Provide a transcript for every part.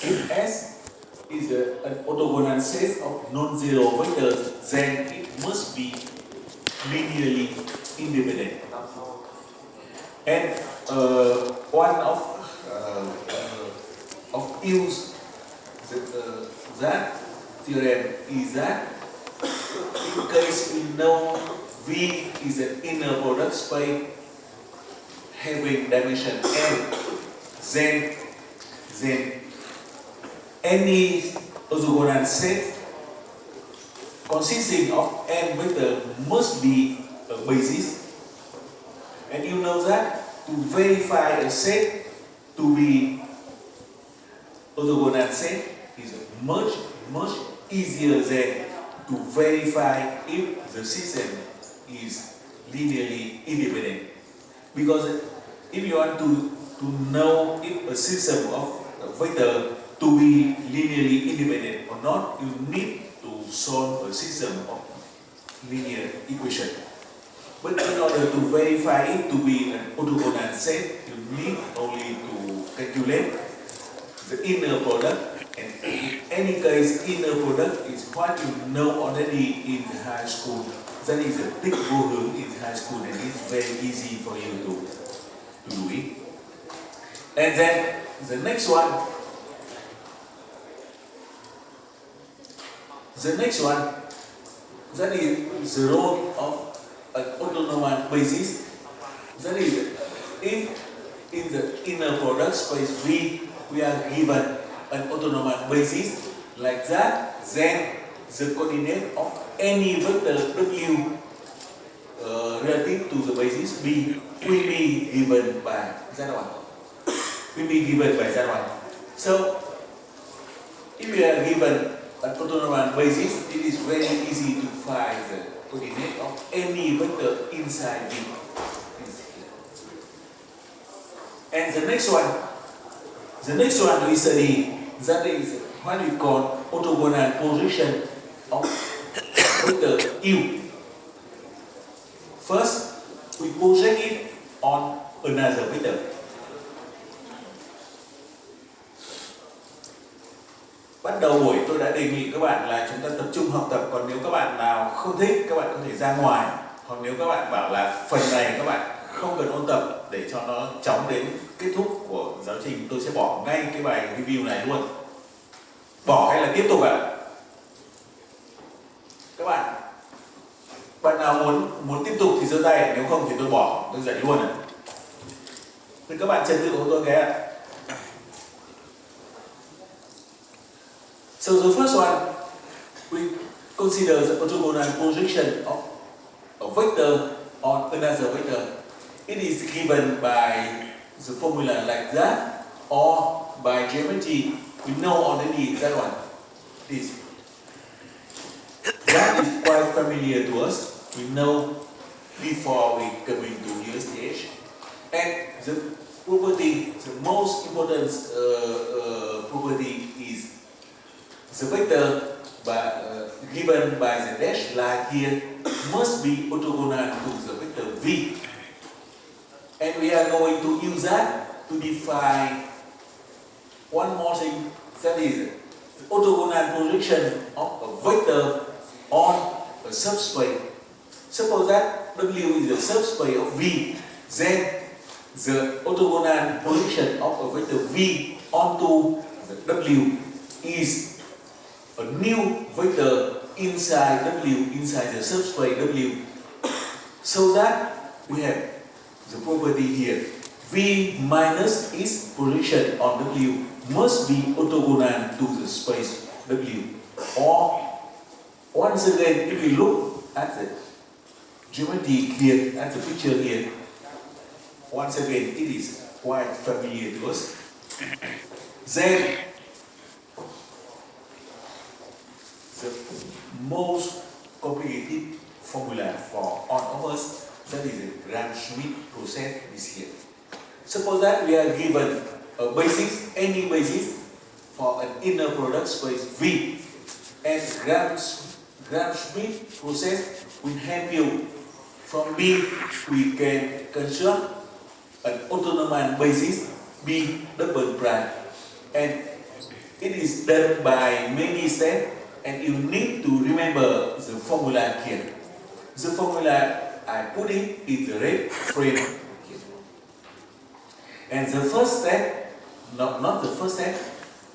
If S is an orthogonal set of non-zero vectors, then it must be linearly independent. And one of use that theorem is that in case we know V is an inner product space having dimension n, then any orthogonal set consisting of n vector must be a basis. And you know that to verify a set to be orthogonal set is much easier than to verify if the system is linearly independent. Because if you want to know if a system of vector to be linearly independent or not, you need to solve a system of linear equation. But in order to verify it to be an orthogonal set, you need only to calculate the inner product. And in any case, inner product is what you know already in high school. That is a big problem in high school, and it's very easy for you to do it. And then the next one, that is the role of an autonomous basis. That is, if in the inner product space V we are given an autonomous basis like that, then the coordinate of any vector W relative to the basis B will be given by Z1. So, if we are given an autonomous basis, it is very easy to find the coordinate of any vector inside V. And the next one we study, that is what we call orthogonal projection of vector U. First, we project it on another vector. Bắt đầu buổi tôi đã đề nghị các bạn là chúng ta tập trung học tập, còn nếu các bạn nào không thích, các bạn có thể ra ngoài. Còn nếu các bạn bảo là phần này các bạn không cần ôn tập để cho nó chóng đến kết thúc của giáo trình, tôi sẽ bỏ ngay cái bài review này luôn. Bỏ hay là tiếp tục ạ? Các bạn nào muốn tiếp tục thì giơ tay, nếu không thì tôi bỏ, tôi dạy luôn ạ. Thì các bạn trật tự của tôi cái ạ. So the first one, we consider the orthogonal projection of a vector on another vector. It is given by the formula like that, or by geometry. We know already that one. This. That is quite familiar to us. We know before we come into here stage. And the property, the most important property is the vector given by the dashed line here must be orthogonal to the vector V. And we are going to use that to define one more thing, that is the orthogonal projection of a vector on a subspace. Suppose that W is a subspace of V, then the orthogonal projection of a vector V onto the W is a new vector inside W, inside the subspace W, so that we have the property here. V minus its projection on W must be orthogonal to the space W. Or, once again, if we look at the geometry here, at the picture here, once again, it is quite familiar to us. Then, the most complicated formula for all of us, that is the Gram-Schmidt process, is here. Suppose that we are given a basis, any basis, for an inner product space V, and Gram-Schmidt process will help you. From B, we can construct an autonomous basis B double prime, and it is done by many steps, and you need to remember the formula here. The formula I put it in the red frame here. And the first step, not the first step,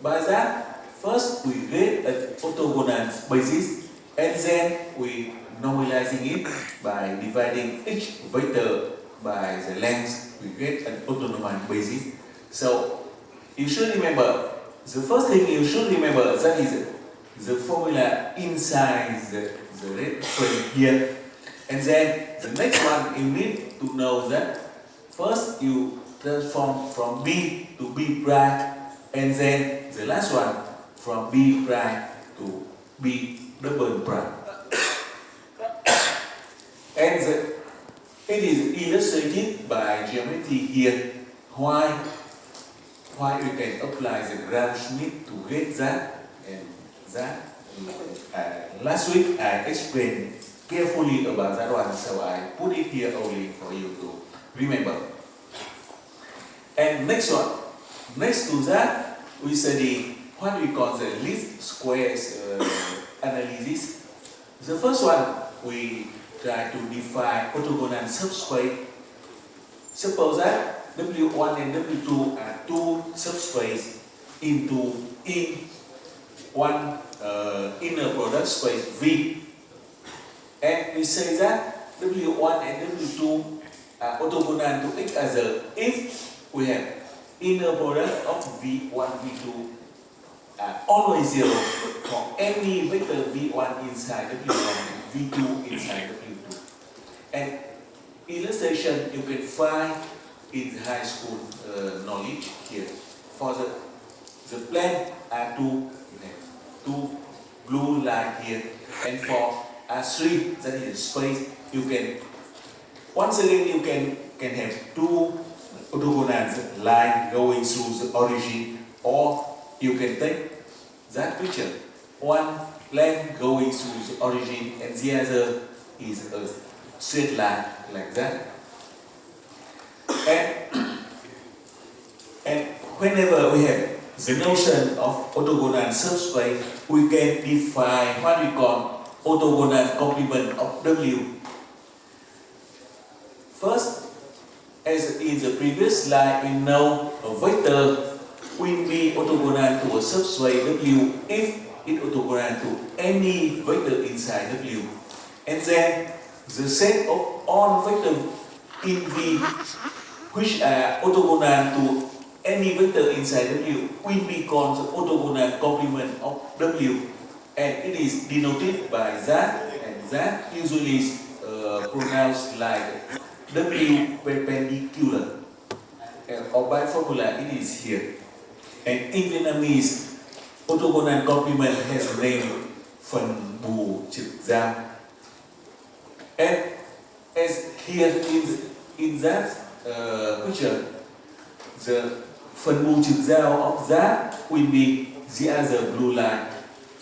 but that first we get an orthogonal basis, and then we normalizing it by dividing each vector by the length, we get an orthonormal basis. So you should remember, the first thing you should remember, that is the formula inside the red frame here. And then the next one, you need to know that first you transform from B to B prime, and then the last one from B prime to B double prime. And it is illustrated by geometry here. Why we can apply the Gram-Schmidt to get that and that. Last week I explained carefully about that one, so I put it here only for you to remember. And next to that, we study what we call the least squares analysis. The first one, we try to define orthogonal subspace. Suppose that W1 and W2 are two subspaces in one inner product space V. And we say that W1 and W2 are orthogonal to each other if we have inner product of V1, V2 always 0 for any vector V1 inside W1, V2 inside W2. And illustration you can find in high school knowledge here. For the plane R2, you have two blue line here, and for R3, that is space, you can, once again you can have two orthogonal line going through the origin, or you can take that picture, one line going through the origin and the other is a straight line like that. And whenever we have the notion of orthogonal subspace, we can define what we call orthogonal complement of W. First, as in the previous slide, we know a vector will be orthogonal to a subspace W if it orthogonal to any vector inside W. And then the set of all vectors in V which are orthogonal to any vector inside W will be called the orthogonal complement of W. And it is denoted by that, and that usually is pronounced like W perpendicular. Or by formula, it is here. And in Vietnamese, orthogonal complement has the name phần bù trực giao. And as here in that picture, the phần bù trực giao of that will be the other blue line,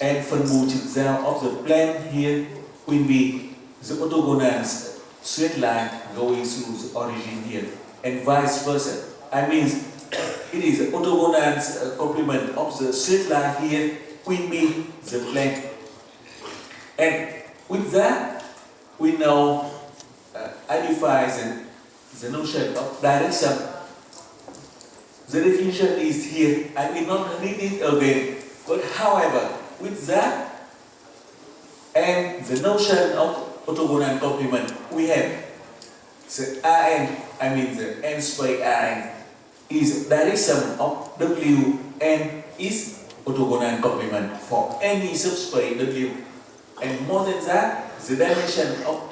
and phần bù trực giao of the plane here will be the orthogonal straight line going through the origin here, and vice versa. I mean, it is the orthogonal complement of the straight line here will be the plane. And with that, we now identify the notion of direction. The definition is here. I will not read it again. But however, with that and the notion of orthogonal complement, we have the Rn, I mean the n square Rn, is direction of W and is orthogonal complement for any subspace W. And more than that, the dimension of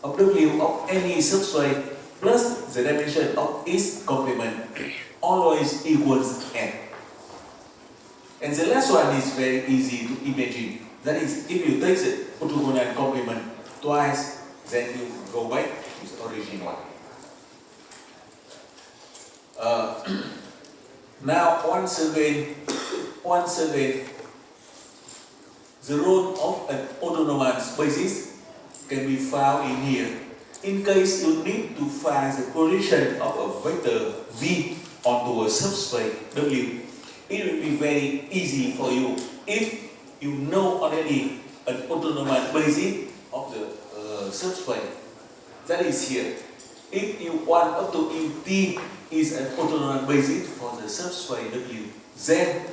W of any subspace plus the dimension of its complement always equals n. And the last one is very easy to imagine. That is, if you take the orthogonal complement twice, then you go back to the origin one. Now, once again, the role of an orthonormal basis can be found in here. In case you need to find the position of a vector V onto a subspace W, it will be very easy for you if you know already an autonomous basis of the subspace that is here. If you want up to if T is an autonomous basis for the subspace W, then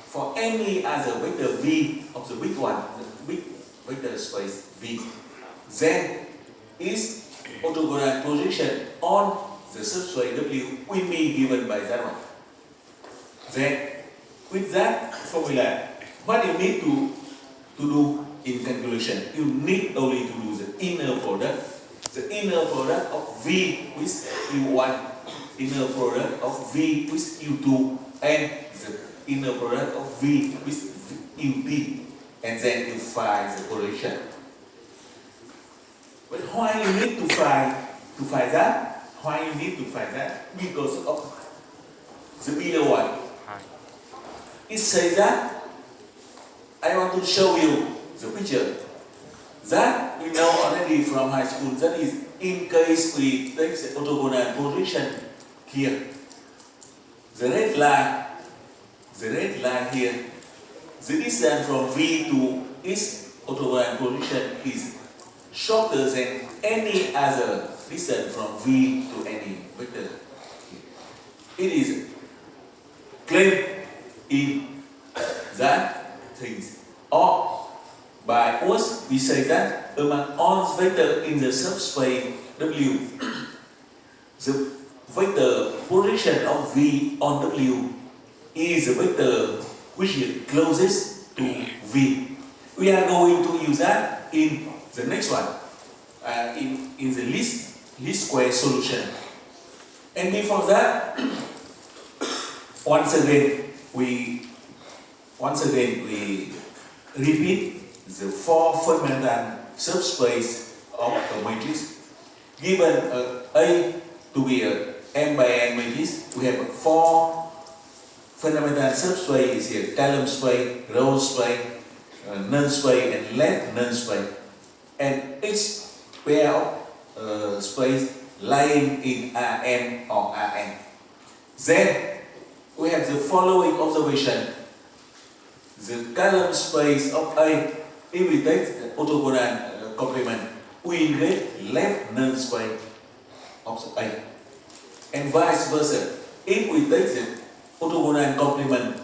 for any other vector V of the big one, the big vector space V, then its orthogonal projection on the subspace W will be given by that one. Then, with that formula, what you need to do in calculation, you need only to do the inner product of V with U1, inner product of V with U2, and the inner product of V with UP, and then you find the correlation. But why you need to find that? Why you need to find that? Because of the below one. It says that I want to show you the picture that we know already from high school. That is, in case we take the orthogonal projection here, the red line here, the distance from V to its orthogonal projection is shorter than any other distance from V to any vector. It is claimed in that things. Or by us, we say that among all vectors in the subspace W, the vector projection of V on W is the vector which is closest to V. We are going to use that in the next one, in the least square solution. And before that, once again we repeat the four fundamental subspace of a matrix. Given A to be a M by N matrix, we have four fundamental subspace here: column space, row space, null space, and left null space. And each pair of space lying in Rn or Rn. Then we have the following observation. The column space of A, if we take the orthogonal complement, we get left null space of A. And vice versa. If we take the orthogonal complement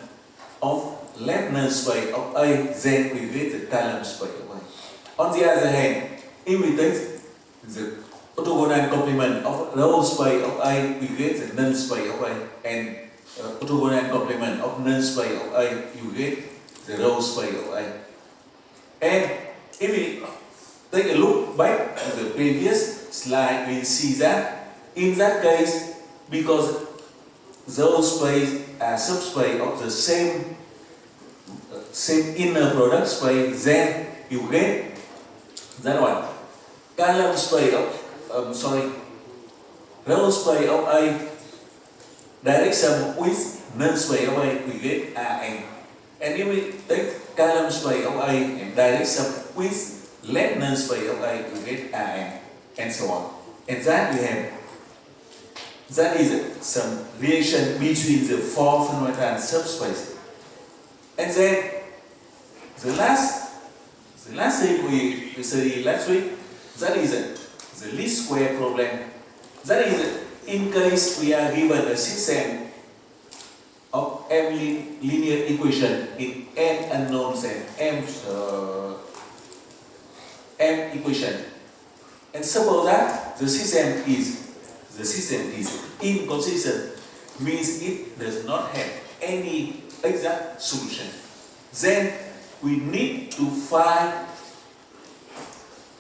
of left null space of A, then we get the column space of A. On the other hand, if we take the orthogonal complement of row space of A, we get the null space of A. And orthogonal complement of null space of A, you get the row space of A. And if we take a look back to the previous slide, we see that in that case, because those space are subspace of the same inner product space, then you get that one. Column space of row space of A direct sum with null space of A, we get Rn. And if we take column space of A and direct sum with left null space of A, we get Rn, and so on. And that is some relation between the four fundamental subspaces. And then the last thing we studied last week, that is the least square problem. That is, in case we are given a system of M linear equation in n unknowns and m equation, and suppose that the system is inconsistent, means it does not have any exact solution. Then we need to find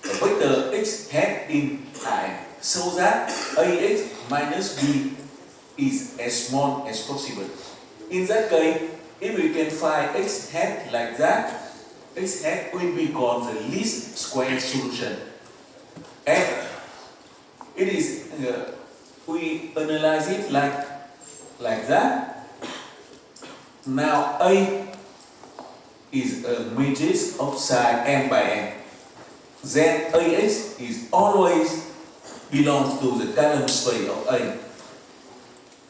a vector x hat in Rn so that Ax minus b is as small as possible. In that case, if we can find x hat like that, x hat will be called the least square solution. And it is, we analyze it like that. Now A is a matrix of side M by N. Then Ax is always belongs to the column space of A.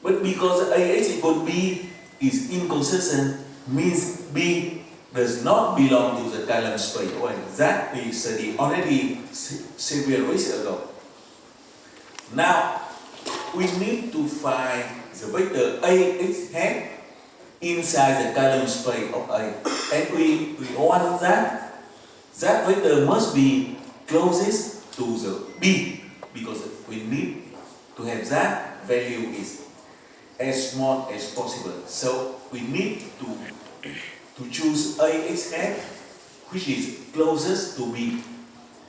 But because Ax equal B, is inconsistent means B does not belong to the column space of A. That we studied already several weeks ago. Now, we need to find the vector AX hat inside the column space of A. And we want that vector must be closest to the B, because we need to have that value is as small as possible. So we need to choose AX hat which is closest to B.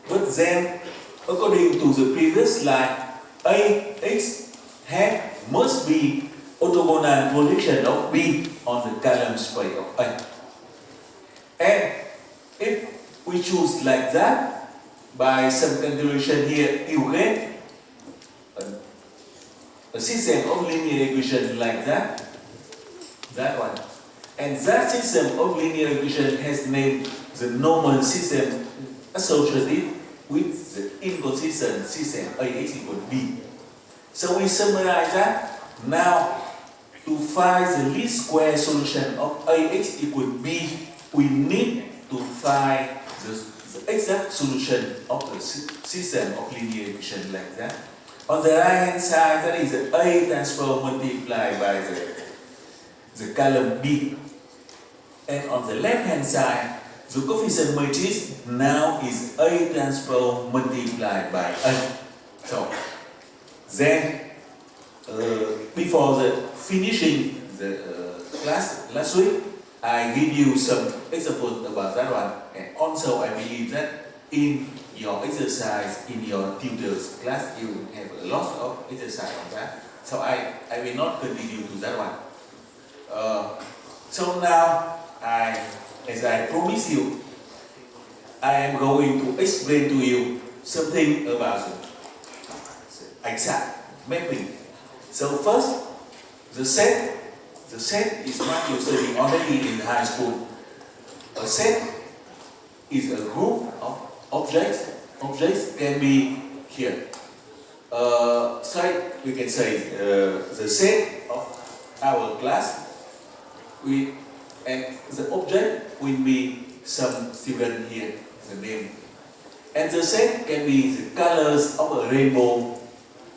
But then, according to the previous slide, AX hat must be orthogonal projection of B on the column space of A. And if we choose like that, by some calculation here, you get a system of linear equation like that one. And that system of linear equation has named the normal system associated with the inconsistent system AX equal B. So we summarize that. Now, to find the least square solution of AX equal B, we need to find the exact solution of the system of linear equation like that. On the right hand side, that is the A transpose multiplied by the column B. And on the left hand side, the coefficient matrix now is A transpose multiplied by A. So, then, before finishing the class last week, I give you some examples about that one. And also, I believe that in your exercise, in your tutor's class, you have a lot of exercise on that. So I will not continue to that one. So now, as I promised you, I am going to explain to you something about the exact mapping. So first, the set is what you study already in high school. A set is a group of objects. Objects can be here. So we can say the set of our class, and the object will be some student here, the name. And the set can be the colors of a rainbow,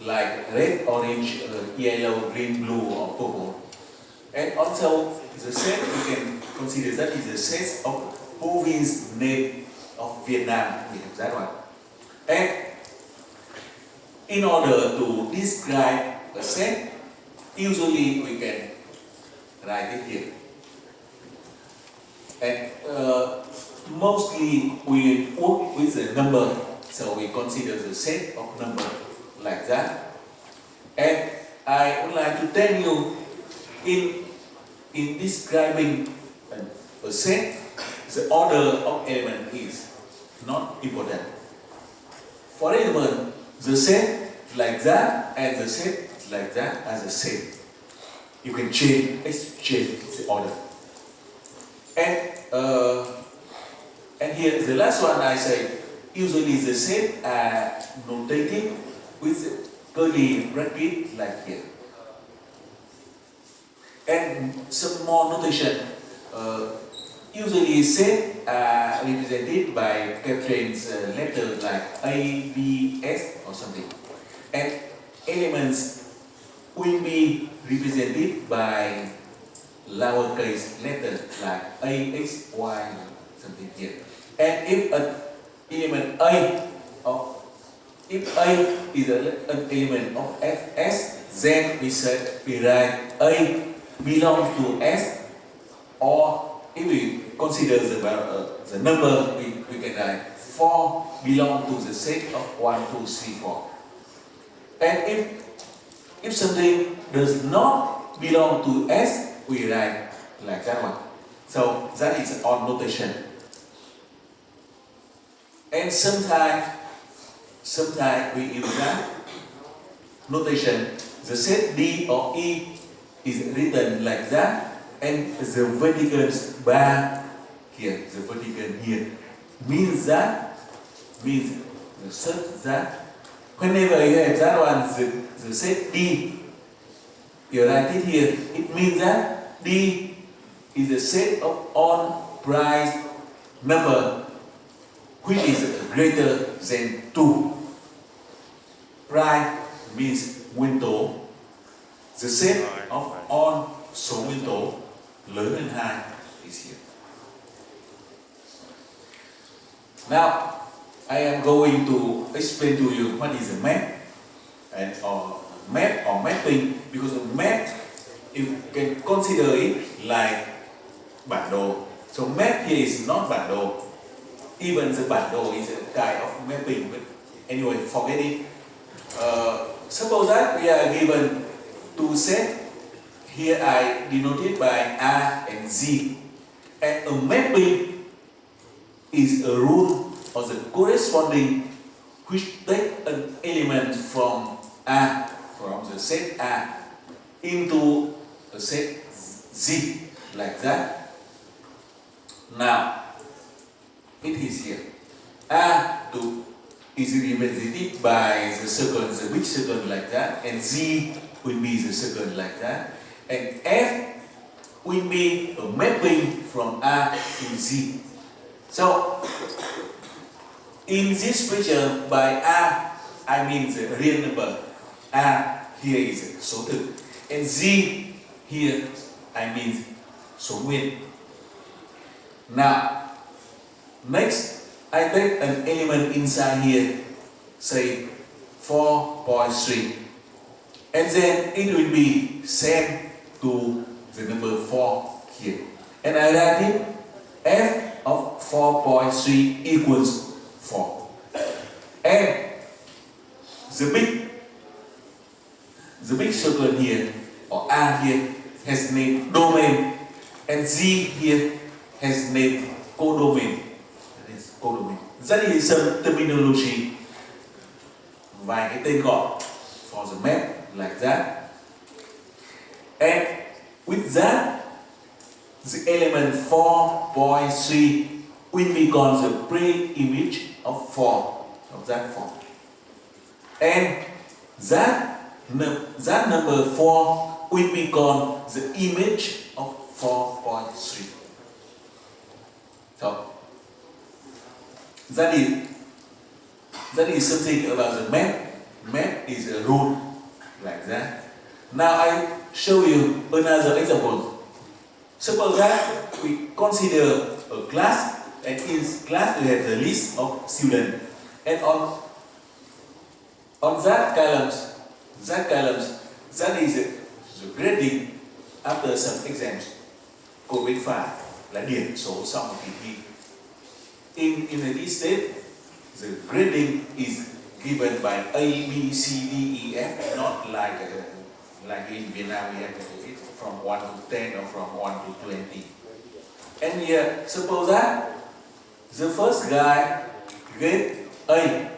like red, orange, yellow, green, blue, or purple. And also, the set we can consider that is the set of province name of Vietnam. We have that one. And in order to describe a set, usually we can write it here. And mostly we work with the number, so we consider the set of number like that. And I would like to tell you, in describing a set, the order of element is not important. For example, the set like that and the set like that are the same. You can exchange the order. And here the last one I say, usually the set are notated with curly bracket like here. And some more notation. Usually set are represented by Captain's letter like A, B, S or something. And elements will be represented by lowercase letter like A, X, Y, something here. And if an element A, or if A is an element of S, then we write A belongs to S, or if we consider the number, we can write 4 belong to the set of 1, 2, 3, 4. And if something does not belong to S, we write like that one. So that is odd notation. And sometimes we use that notation. The set D or E is written like that, and the vertical bar here, the vertical here, means that whenever you have that one, the set D, you write it here, it means that D is a set of on price number which is greater than 2. Price means nguyên tố. The set of on số nguyên tố lớn hơn 2 is here. Now, I am going to explain to you what is a map or mapping, because a map, you can consider it like bản đồ. So map here is not bản đồ. Even the bản đồ is a kind of mapping, but anyway, forget it. Suppose that we are given two sets. Here I denoted by A and Z. And a mapping is a rule or the corresponding which take an element from A, from the set A, into a set Z, like that. Now, it is here. A is represented by the circle, the big circle like that, and Z will be the circle like that. And F will be a mapping from A to Z. So, in this picture, by A, I mean the real number. A here is số thực. And Z here, I mean số nguyên. Now, next, I take an element inside here, say 4.3. And then it will be sent to the number 4 here. And I write it, F of 4.3 equals 4. And the big circle here, or A here, has name domain, and Z here has name codomain. That is codomain. That is some terminology, vài cái tên gọi for the map like that. And with that, the element 4.3 will become the pre-image of 4, of that 4. And that number 4 will become the image of 4.3. So, that is something about the map. Map is a rule like that. Now I show you another example. Suppose that we consider a class, and in class we have the list of students, and on that columns, that is the grading after some exams. Cô bên phải là điểm số sau một kỳ thi. In this state, the grading is given by A, B, C, D, E, F, not like in Vietnam we have it from 1 to 10 or from 1 to 20. And here, suppose that the first guy get A,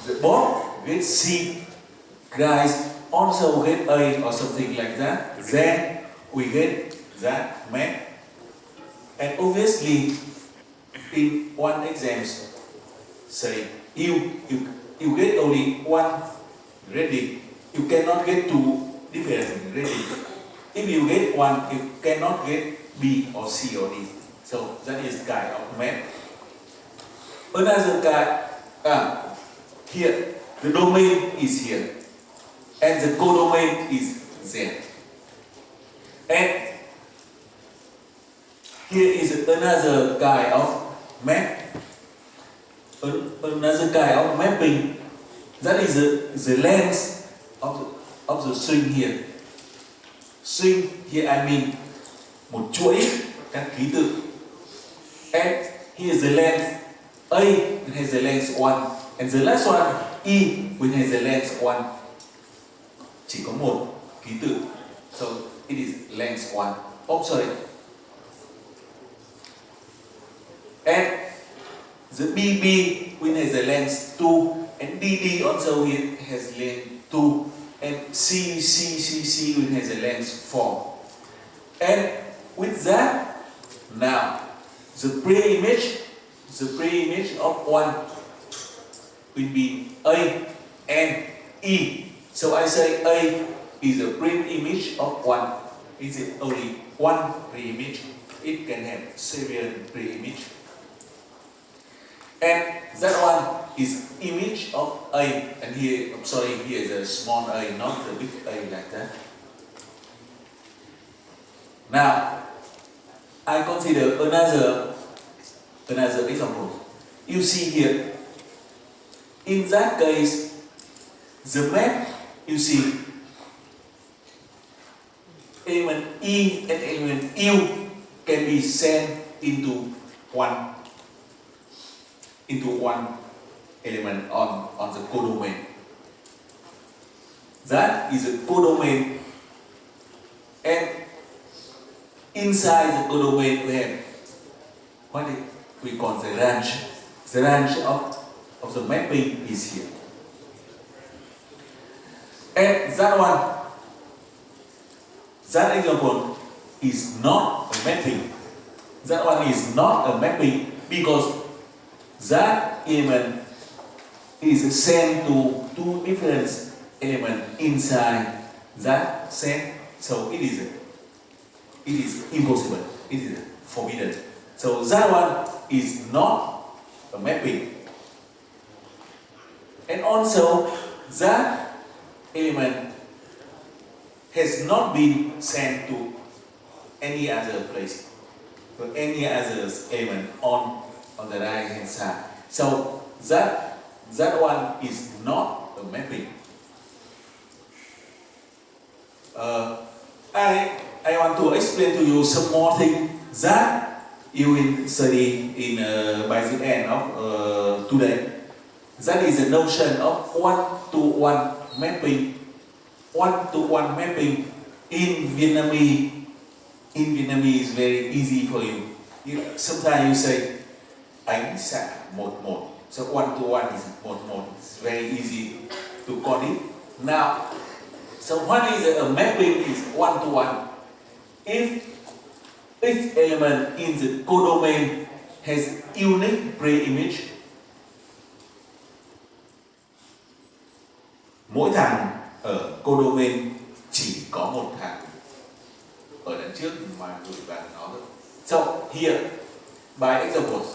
the both get C, guys also get A or something like that. Then we get that map. And obviously, in one exam, say you get only one grading. You cannot get two different grading. If you get one, you cannot get B or C or D. So that is kind of map. Another kind, here the domain is here, and the codomain is there. And here is another kind of map, another kind of mapping. That is the length of the string here. String here I mean một chuỗi các ký tự. And here is the length A, it has the length 1, and the last one E, which has the length 1. Chỉ có một ký tự, so it is length 1. Oh, sorry. And the BB, which has the length 2, and DD also it has length 2, and C, which has a length 4. And with that, now the pre-image of 1 will be A and E. So I say A is a pre-image of 1, is only one pre-image. It can have several pre-image. And that one is image of A. And here, I'm sorry, here is a small A, not the big A like that. Now, I consider another example. You see here, in that case, the map, you see, element E and element U can be sent into one element on the codomain. That is a codomain, and inside the codomain we have what we call the range. The range of the mapping is here. And that example is not a mapping. That one is not a mapping because that element is sent to two different elements inside that set. So it is impossible. It is forbidden. So that one is not a mapping. And also that element has not been sent to any other place, to any other element on the right hand side. So that one is not a mapping. I want to explain to you some more things that you will study in by the end of today. That is the notion of one-to-one mapping. One-to-one mapping in Vietnamese. In Vietnamese is very easy for you. Sometimes you say ánh xạ một một. So one-to-one is một một. It's very easy to call it. Now, so what is a mapping is one-to-one. If each element in the codomain has unique pre-image, mỗi thằng ở codomain chỉ có một thằng ở đằng trước mà gửi vào nó thôi. So here, by examples,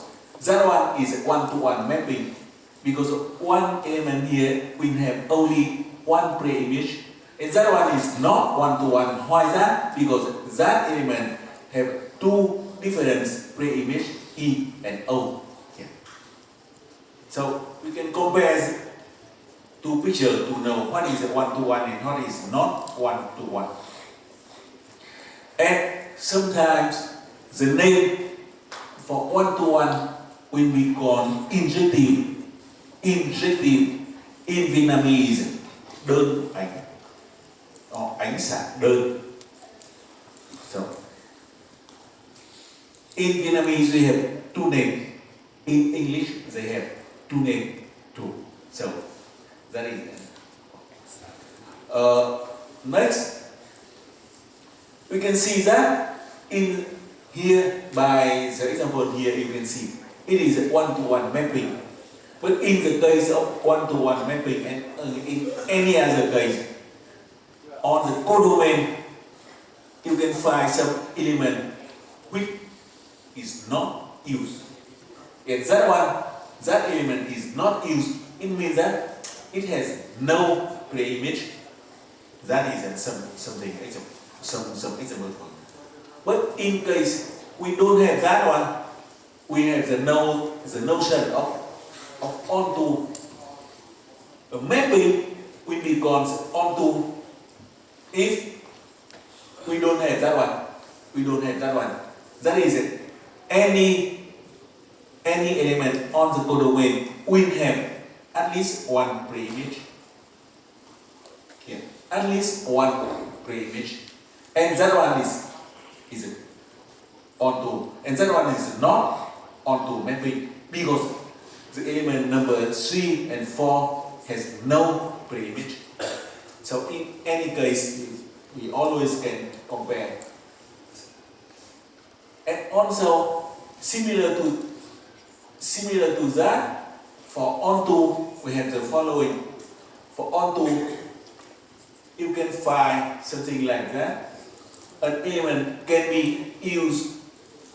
that one is a one-to-one mapping because one element here will have only one pre-image, and that one is not one-to-one. Why that? Because that element have two different pre-image, E and O. Yeah. So we can compare two pictures to know what is a one-to-one and what is not one-to-one. And sometimes the name for one-to-one will be called injective. Injective in Vietnamese, đơn ảnh or ánh xạ đơn. So in Vietnamese we have two names. In English they have two names too. So that is next we can see that in here by the example here you can see it is a one-to-one mapping. But in the case of one-to-one mapping and in any other case on the codomain you can find some element which is not used. And that element is not used. It means that it has no pre-image. That is some example for it. But in case we don't have that one, we have the notion of onto. A mapping will be called onto if we don't have that one. We don't have that one. That is it. Any element on the codomain will have at least one pre-image. Here, at least one pre-image, and that one is onto, and that one is not onto mapping because the element number 3 and 4 has no pre-image. So in any case, we always can compare. And also similar to that, for onto we have the following. For onto you can find something like that. an element can be used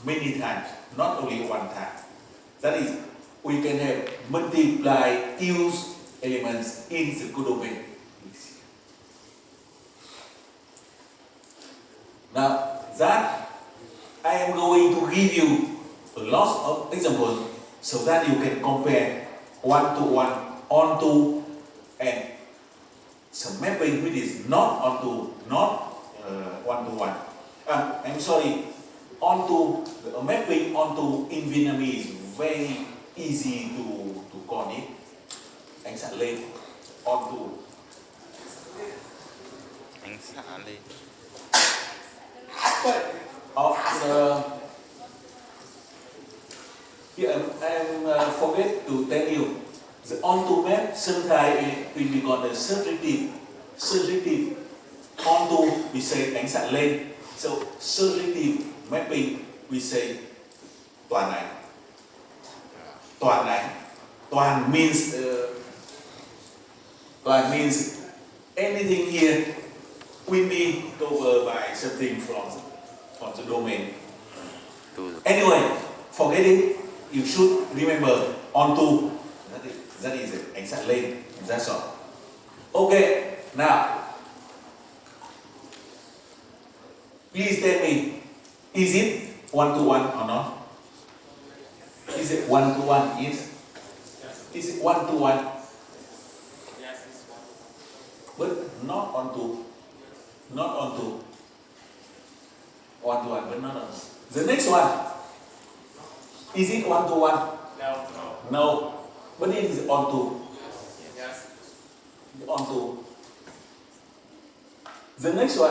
many times, not only one time. That is, we can have multiply use elements in the codomain. Now that I am going to give you a lot of examples so that you can compare one to one, onto, and some mapping which is not onto, not one to one. I'm sorry, onto mapping onto in Vietnamese is very easy to call it. Ánh xạ lên, onto. Ánh xạ lên. Of here I'm forget to tell you the onto map sometimes will be called the surjective. Surjective onto we say ánh xạ lên. So surjective mapping we say toàn ảnh. Toàn ảnh. Toàn means toàn means anything here will be covered by something from the domain. Anyway, forget it. You should remember onto. That is it. Ánh xạ lên. That's all. Okay. Now, please tell me, is it one to one or not? Is it one to one? Yes. Is it one to one? Yes, it's one. But not onto. Not onto. One to one, but not onto. The next one. Is it one to one? No. No. But it is onto. Yes. Onto. The next one.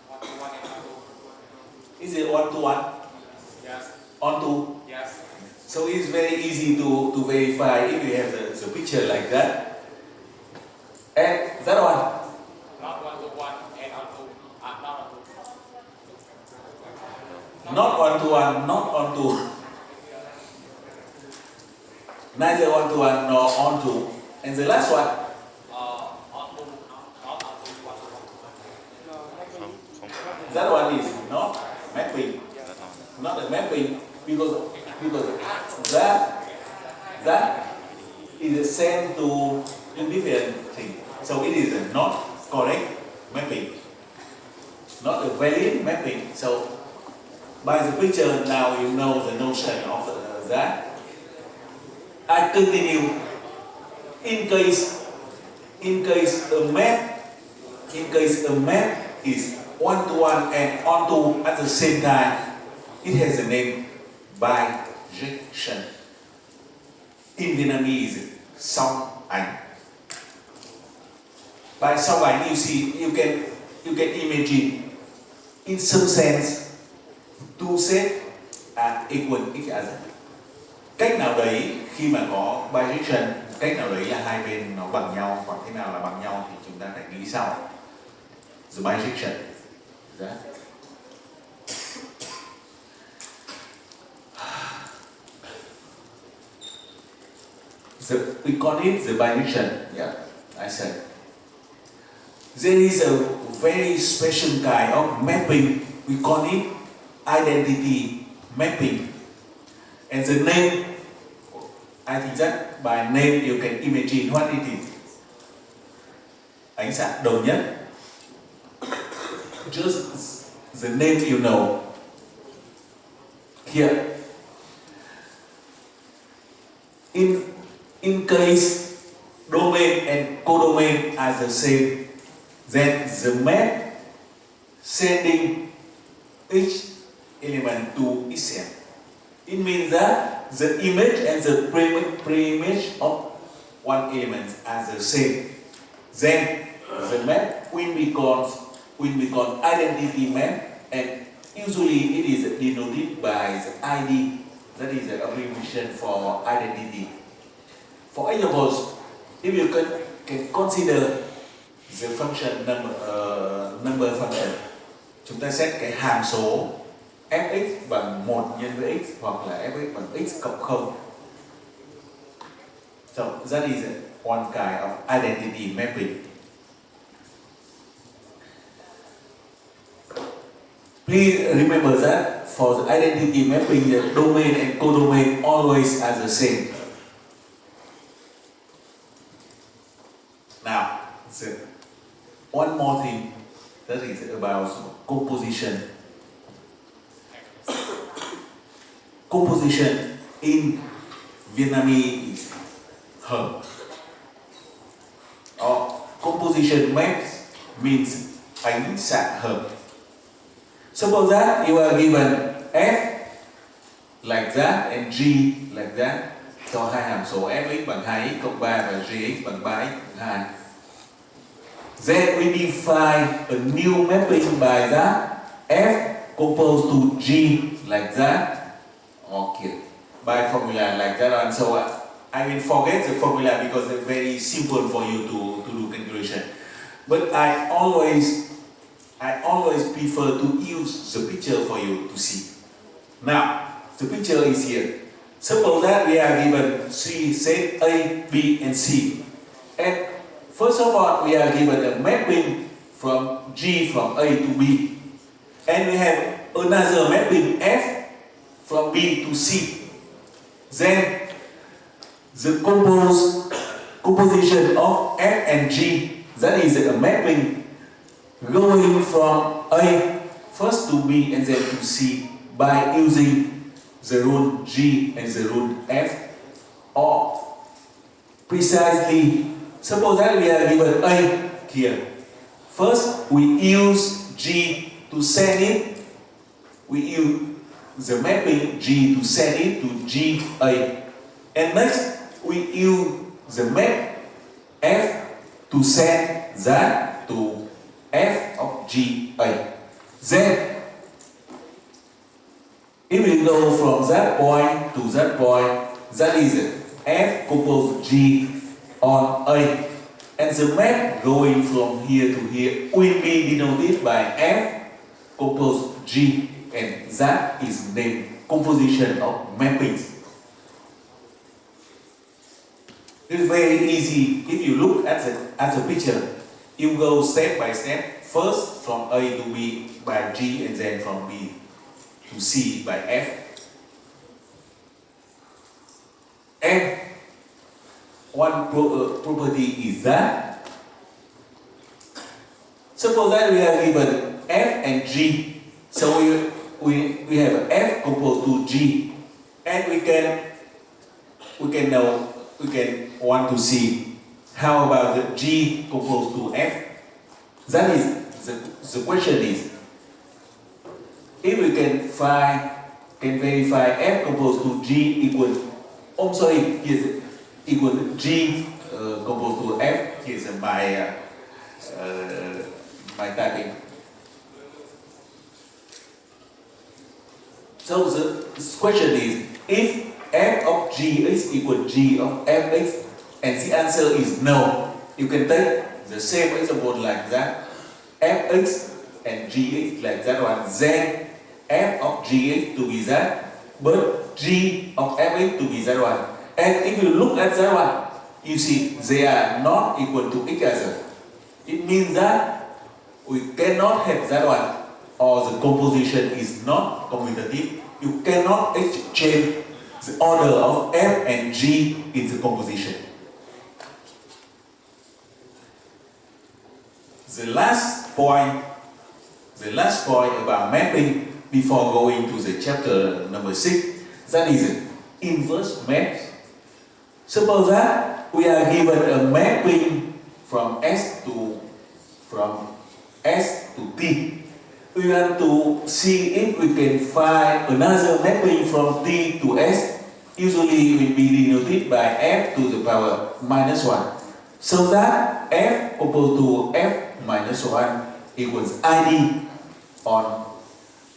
One to one and onto. Is it one to one? Yes. Onto. Yes. So it's very easy to verify if you have the picture like that. And that one. Not one to one and onto. Not onto. Not one to one, not onto. Neither one to one nor onto. And the last one. Onto. Not onto one to one. Không, không. That one is not mapping. Not a mapping because that is sent to different thing. So it is not correct mapping. Not a valid mapping. So by the picture now you know the notion of that. I continue. In case a map is one to one and onto at the same time, it has a name bijection. In Vietnamese, song ảnh. By song ảnh, you see, you can imagine. In some sense, two sets are equal each other. Cách nào đấy khi mà có bijection, cách nào đấy là hai bên nó bằng nhau, còn thế nào là bằng nhau thì chúng ta phải nghĩ sau. The bijection. That. We call it the bijection. Yeah, I said. There is a very special kind of mapping. We call it identity mapping. And the name, I think that by name you can imagine what it is. Ánh xạ đồng nhất. Just the name you know. Here. In case domain and codomain are the same, then the map sending each element to itself. It means that the image and the pre-image of one element are the same. Then the map will be called identity map, and usually it is denoted by the ID. That is the abbreviation for identity. For examples, if you can consider the function number function, chúng ta xét cái hàm số fx bằng 1 nhân với x hoặc là fx bằng x cộng 0. So that is one kind of identity mapping. Please remember that for the identity mapping, the domain and codomain always are the same. Now, one more thing that is about composition. Composition in Vietnamese is hợp. Or composition maps means ánh xạ hợp. Suppose that you are given f like that and g like that cho hai hàm số fx bằng 2x cộng 3 và gx bằng 3x cộng 2. Then we define a new mapping by that f composed to g like that. Okay, by formula like that, and so I will forget the formula because it's very simple for you to do calculation. But I always prefer to use the picture for you to see. Now, the picture is here. Suppose that we are given three sets A, B, and C. And first of all, we are given a mapping from G from A to B. And we have another mapping F from B to C. Then the composition of F and G, that is a mapping going from A first to B and then to C by using the rule G and the rule F. Or precisely, suppose that we are given A here. First we use G to send it. We use the mapping G to send it to GA. And next we use the map F to send that to F of GA. Then if we go from that point to that point, that is F composed G on A. And the map going from here to here will be denoted by F composed G, and that is named composition of mappings. It's very easy. If you look at the picture, you go step by step. First from A to B by G, and then from B to C by F. And one property is that, suppose that we are given F and G, so we have F composed to G, and we can want to see how about the G composed to F. That is the question is, if we can verify F composed to G equal, here's equal to G composed to F. Here's my typing. So the question is, if F of G is equal to G of Fx, and the answer is no, you can take the same example like that, Fx and Gx like that one, then F of Gx to be that, but G of Fx to be that one. And if you look at that one, you see they are not equal to each other. It means that we cannot have that one, or the composition is not commutative. You cannot exchange the order of F and G in the composition. The last point about mapping before going to the chapter number 6, that is inverse maps. Suppose that we are given a mapping from S to T. We want to see if we can find another mapping from T to S. Usually it will be denoted by F to the power minus 1. So that F composed to F minus 1 equals ID on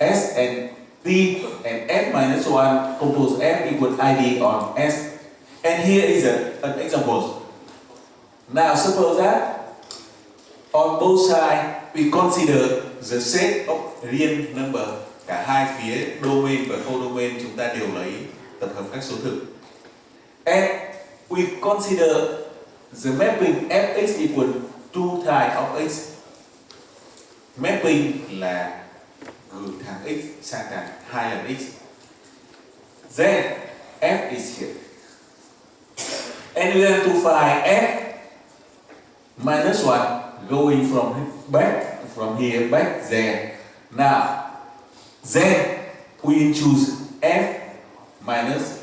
S, and T and F minus 1 composed F equals ID on S. And here is an example. Now suppose that on both sides we consider the set of real number, cả hai phía domain và codomain chúng ta đều lấy tập hợp các số thực. And we consider the mapping Fx equal 2 times of x. Mapping là gửi thằng x sang thằng 2 lần x. Then f is here. And we have to find f minus 1 going from here back there. Now, then we choose f minus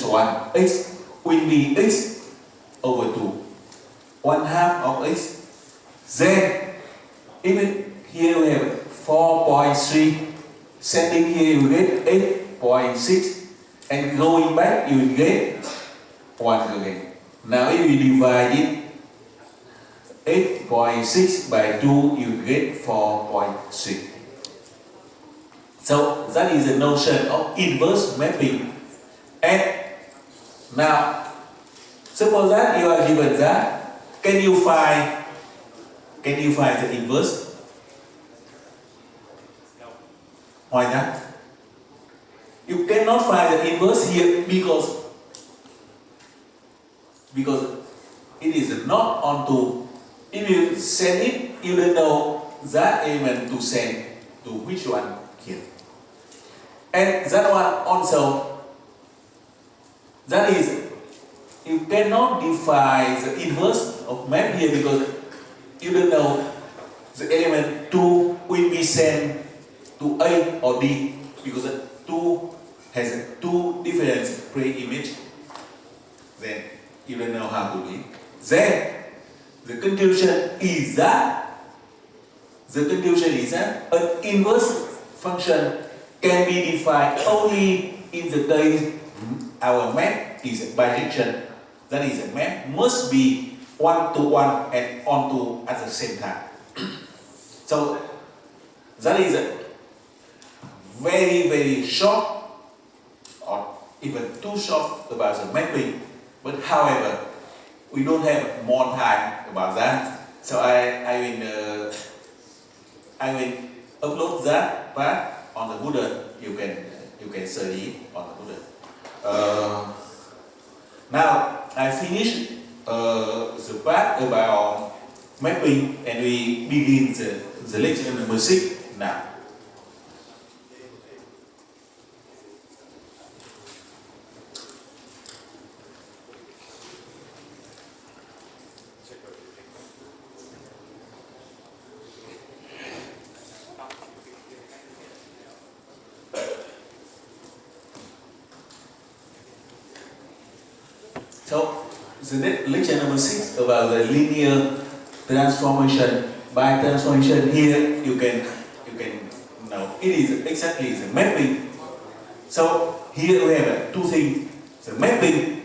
1 x will be x over 2, 1/2 of x. Then even here we have 4.3, sending here you get 8.6, and going back you will get 1 again. Now if you divide it 8.6 by 2, you get 4.6. So that is the notion of inverse mapping. And now, suppose that you are given that, can you find the inverse? Why not? You cannot find the inverse here because it is not onto. If you send it, you don't know that element to send to which one here. And that one also, that is, you cannot define the inverse of map here because you don't know the element 2 will be sent to A or D because 2 has 2 different pre-image. Then you don't know how to do it. Then the conclusion is that an inverse function can be defined only in the case our map is bijection. That is, a map must be 1 to 1 and onto at the same time. So that is a very, very short or even too short about the mapping. But however, we don't have more time about that. So I will upload that part on the Moodle. You can study on the Moodle. Now I finished the part about mapping, and we begin the lecture number 6 now. So, the lecture number 6 about the linear transformation. By transformation here, you can know it is exactly the mapping. So here we have 2 things. The mapping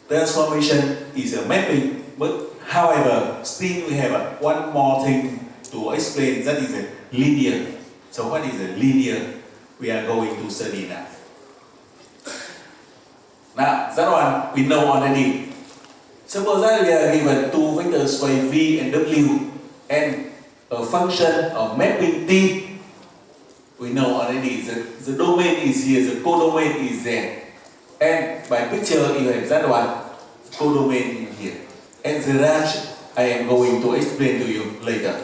transformation is a mapping, but however, still we have one more thing to explain. That is a linear. So what is a linear? We are going to study now. Now, that one we know already. Suppose that we are given 2 vectors y, v and w, and a function of mapping t. We know already the domain is here, the codomain is there. And by picture you have that one, codomain in here. And the range I am going to explain to you later.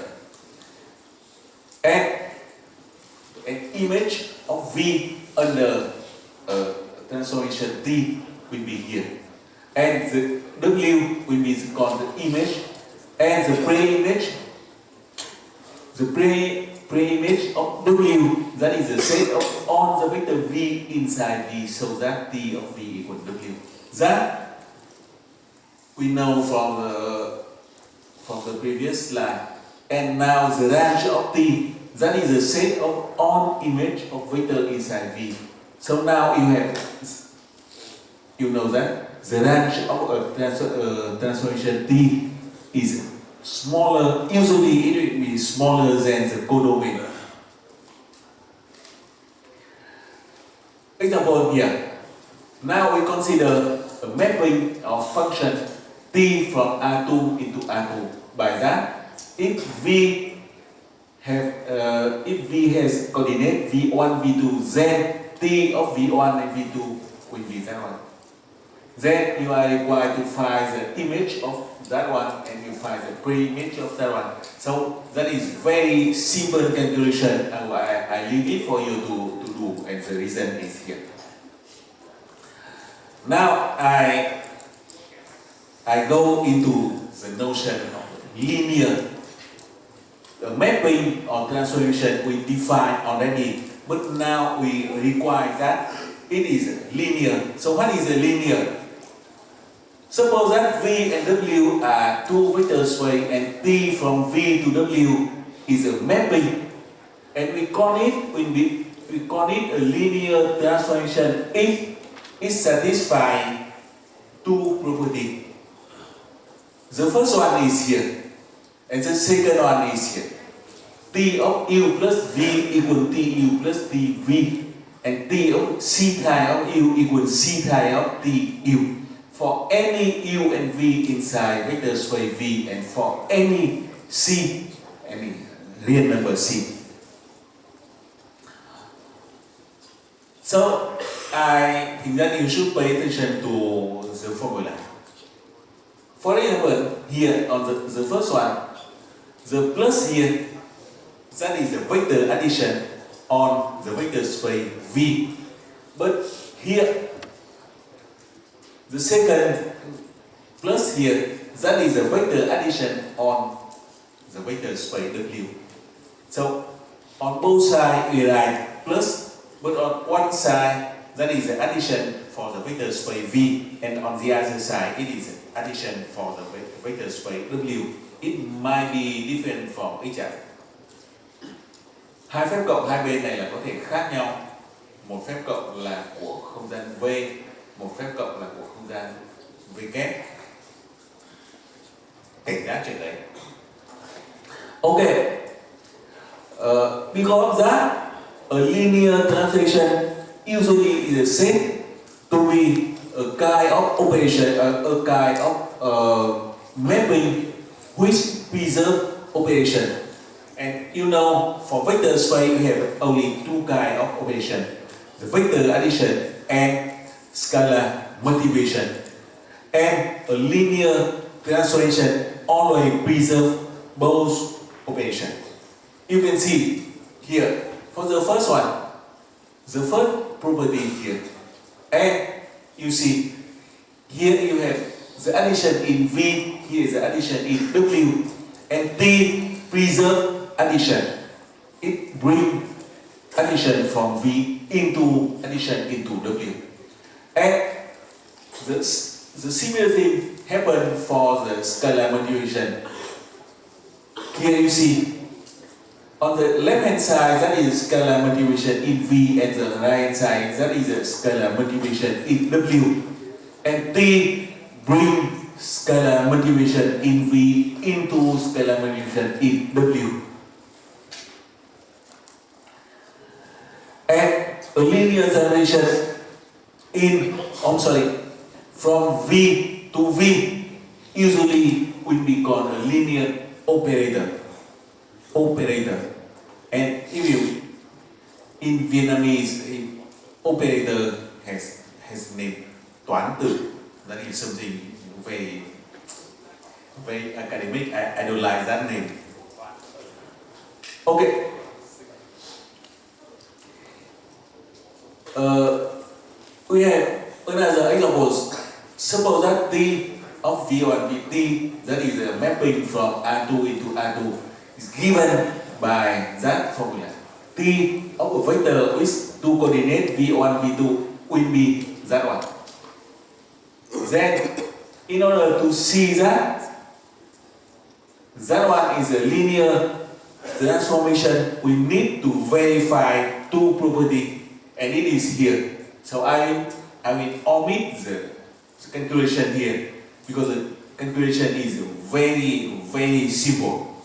And an image of v under transformation t will be here, and the w will be called the image, and the pre-image of w, that is the set of all the vector v inside v, so that t of v equal to w. That we know from the previous slide. And now the range of t, that is the set of all image of vector inside v. So now you know that the range of transformation t is smaller. Usually it will be smaller than the codomain. Example here. Now we consider a mapping of function t from R2 into R2. By that, if v has coordinate v1, v2, then t of v1 and v2 will be that one. Then you are required to find the image of that one and you find the pre-image of that one. So that is very simple calculation. I leave it for you to do, and the reason is here. Now I go into the notion of linear. The mapping or transformation we define already, but now we require that it is linear. So what is a linear? Suppose that V and W are two vector space and T from V to W is a mapping, and we call it a linear transformation if it satisfies two properties. The first one is here, and the second one is here. T of U plus V equal TU plus TV, and T of C tie of U equal C tie of TU. For any U and V inside vector space V, and for any C, any real number C. So I think that you should pay attention to the formula. For example, here on the first one, the plus here, that is the vector addition on the vector space V. But here, the second plus here, that is a vector addition on the vector space W. So on both sides we write plus, but on one side that is the addition for the vector space V, and on the other side it is addition for the vector space W. It might be different from each other. Hai phép cộng hai bên này là có thể khác nhau. Một phép cộng là của không gian V, một phép cộng là của không gian V kép. Cảnh giác chuyện đấy. Okay. Because of that, a linear transformation usually is said to be a kind of operation, a kind of mapping which preserve operation. And you know, for vector space we have only two kinds of operation: the vector addition and scalar multiplication. And a linear transformation always preserve both operations. You can see here, for the first one, the first property here, and you see here you have the addition in V, here is the addition in W, and T preserve addition. It brings addition from V into addition into W. And the similar thing happened for the scalar multiplication. Here you see, on the left hand side that is scalar multiplication in V, and the right hand side that is a scalar multiplication in W. And T bring scalar multiplication in V into scalar multiplication in W. And a linear generation from V to V usually will be called a linear operator. And if you, in Vietnamese, operator has name toán tử. That is something very academic. I don't like that name. Okay. We have another example. Suppose that T of V1 T, that is a mapping from R2 into R2, is given by that formula. T of a vector with two coordinates V1, V2 will be that one. Then, in order to see that one is a linear transformation, we need to verify two properties, and it is here. So I will omit the calculation here because the calculation is very simple.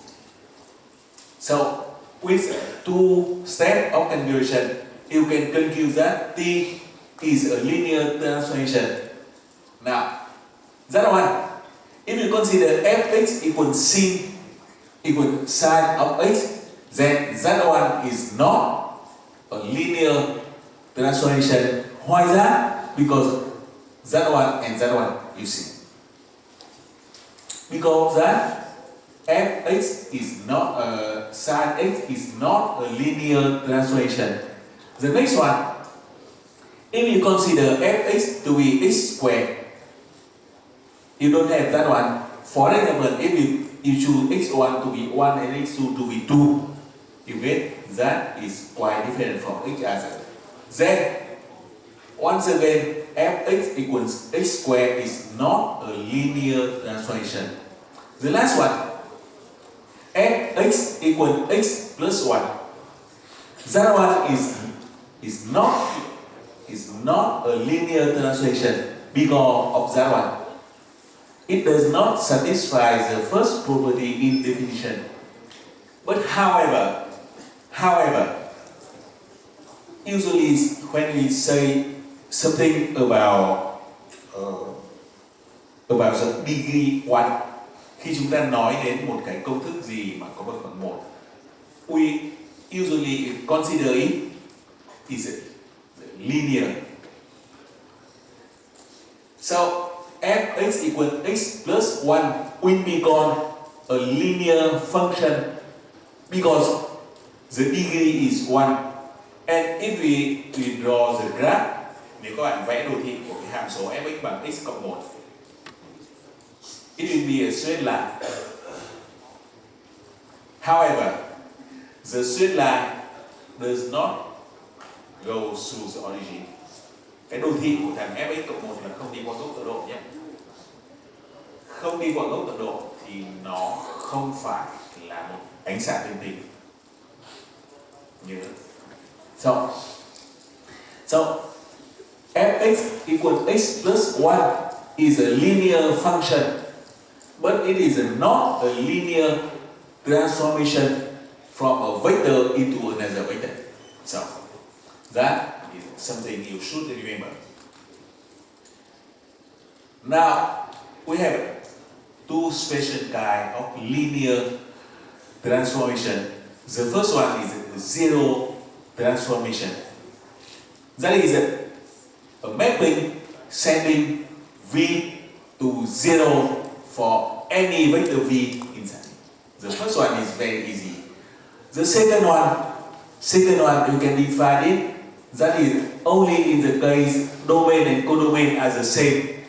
So with two steps of calculation, you can conclude that T is a linear transformation. Now, that one, if you consider fx equal sin equal sine of x, then that one is not a linear transformation. Why is that? Because Z1 and Z1, you see. Because that fx is not sin x is not a linear transformation. The next one, if you consider fx to be x squared, you don't have that one. For example, if you choose x1 to be 1 and x2 to be 2, you get that is quite different from each other. Then, once again, fx equals x squared is not a linear transformation. The last one, fx equals x plus 1. That one is not a linear translation because of that one. It does not satisfy the first property in definition. But however, usually when we say something about the degree 1, khi chúng ta nói đến một cái công thức gì mà có bậc phẳng 1, we usually consider it is linear. So fx equals x plus 1 will become a linear function because the degree is 1. And if we draw the graph, nếu các bạn vẽ đồ thị của cái hàm số fx bằng x cộng 1, it will be a straight line. However, the straight line does not go through the origin. Cái đồ thị của thằng fx cộng 1 là không đi qua gốc tọa độ nhé. Không đi qua gốc tọa độ thì nó không phải là một ánh xạ tinh tinh. Nhớ. So fx equals x plus 1 is a linear function, but it is not a linear transformation from a vector into another vector. So that is something you should remember. Now we have two special kinds of linear transformation. The first one is zero transformation. That is a mapping sending v to 0 for any vector v inside. The first one is very easy. The second one you can define it. That is only in the case domain and codomain are the same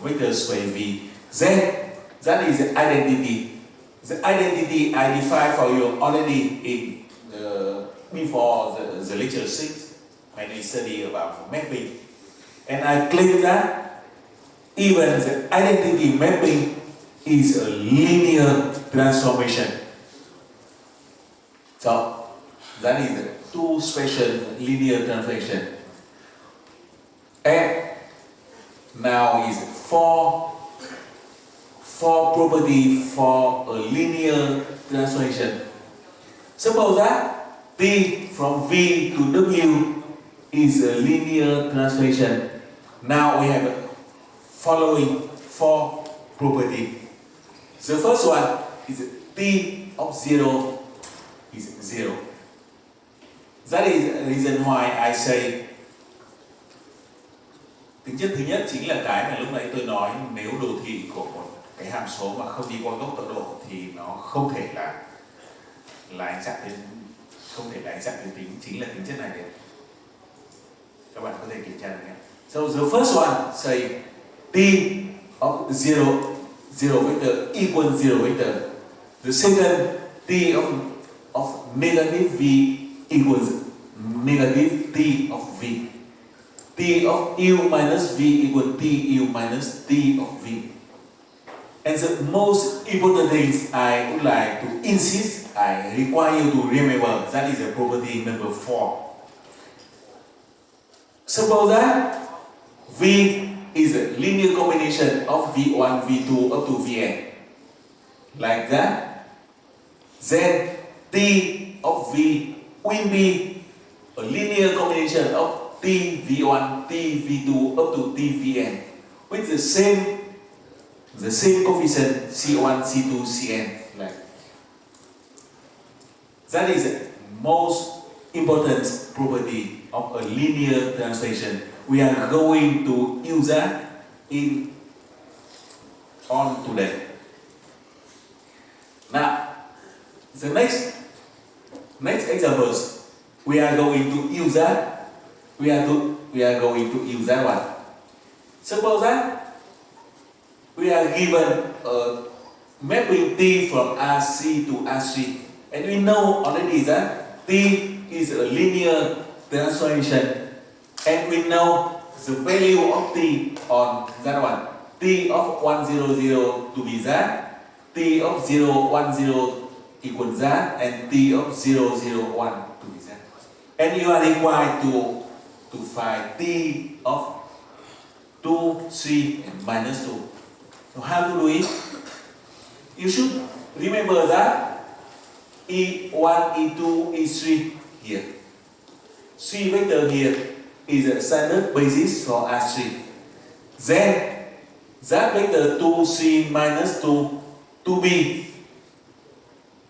vector space v. Then that is the identity. The identity I defined for you already in before the lecture 6 when we study about mapping. And I claim that even the identity mapping is a linear transformation. So that is the two special linear transformation. And now is four property for a linear transformation. Suppose that T from V to W is a linear transformation. Now we have following four property. The first one is T of 0 is 0. That is the reason why I say tính chất thứ nhất chính là cái mà lúc nãy tôi nói, nếu đồ thị của một cái hàm số mà không đi qua gốc tọa độ thì nó không thể là ánh dạng đến, không thể là ánh dạng đến tính, chính là tính chất này đấy. Các bạn có thể kiểm tra được nhé. So the first one say t of 0 vector equals 0 vector. The second t of negative v equals negative t of v. T of u minus v equals t u minus t of v. And the most important things I would like to insist, I require you to remember, that is the property number 4. Suppose that V is a linear combination of V1, V2 up to Vn. Like that. Then T of V will be a linear combination of T V1, T V2 up to T Vn with the same coefficient C1, C2, Cn. Like that is the most important property of a linear translation. we are going to use that on today. Now, the next examples, we are going to use that. We are going to use that one. Suppose that we are given a mapping T from RC to RC, and we know already that T is a linear transformation, and we know the value of T on that one. T of 100 to be that, T of 010 equals that, and T of 001 to be that. And you are required to find T of 2, 3, and minus 2. So how to do it? You should remember that E1, E2, E3 here. 3 vector here is a standard basis for R3. Then that vector 2, 3, minus 2, 2b,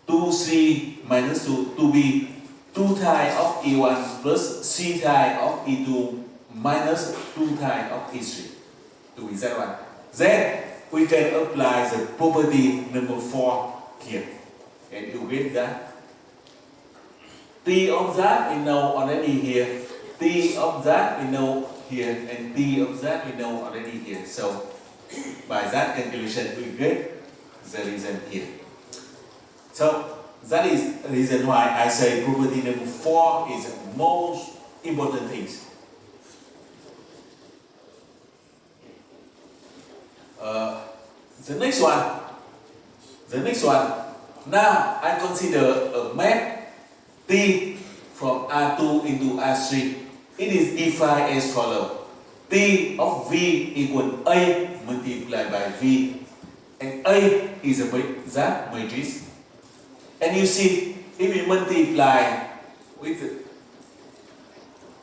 2, 3, minus 2, 2b, 2 times of E1 plus 3 times of E2 minus 2 times of E3 to be that one. Then we can apply the property number 4 here, and you get that. T of that we know already here, T of that we know here, and T of that we know already here. So by that calculation we get the reason here. So that is the reason why I say property number 4 is the most important thing. The next one. Now I consider a map T from R2 into R3. It is defined as follows: T of V equal A multiplied by V, and A is that matrix. And you see, if we multiply with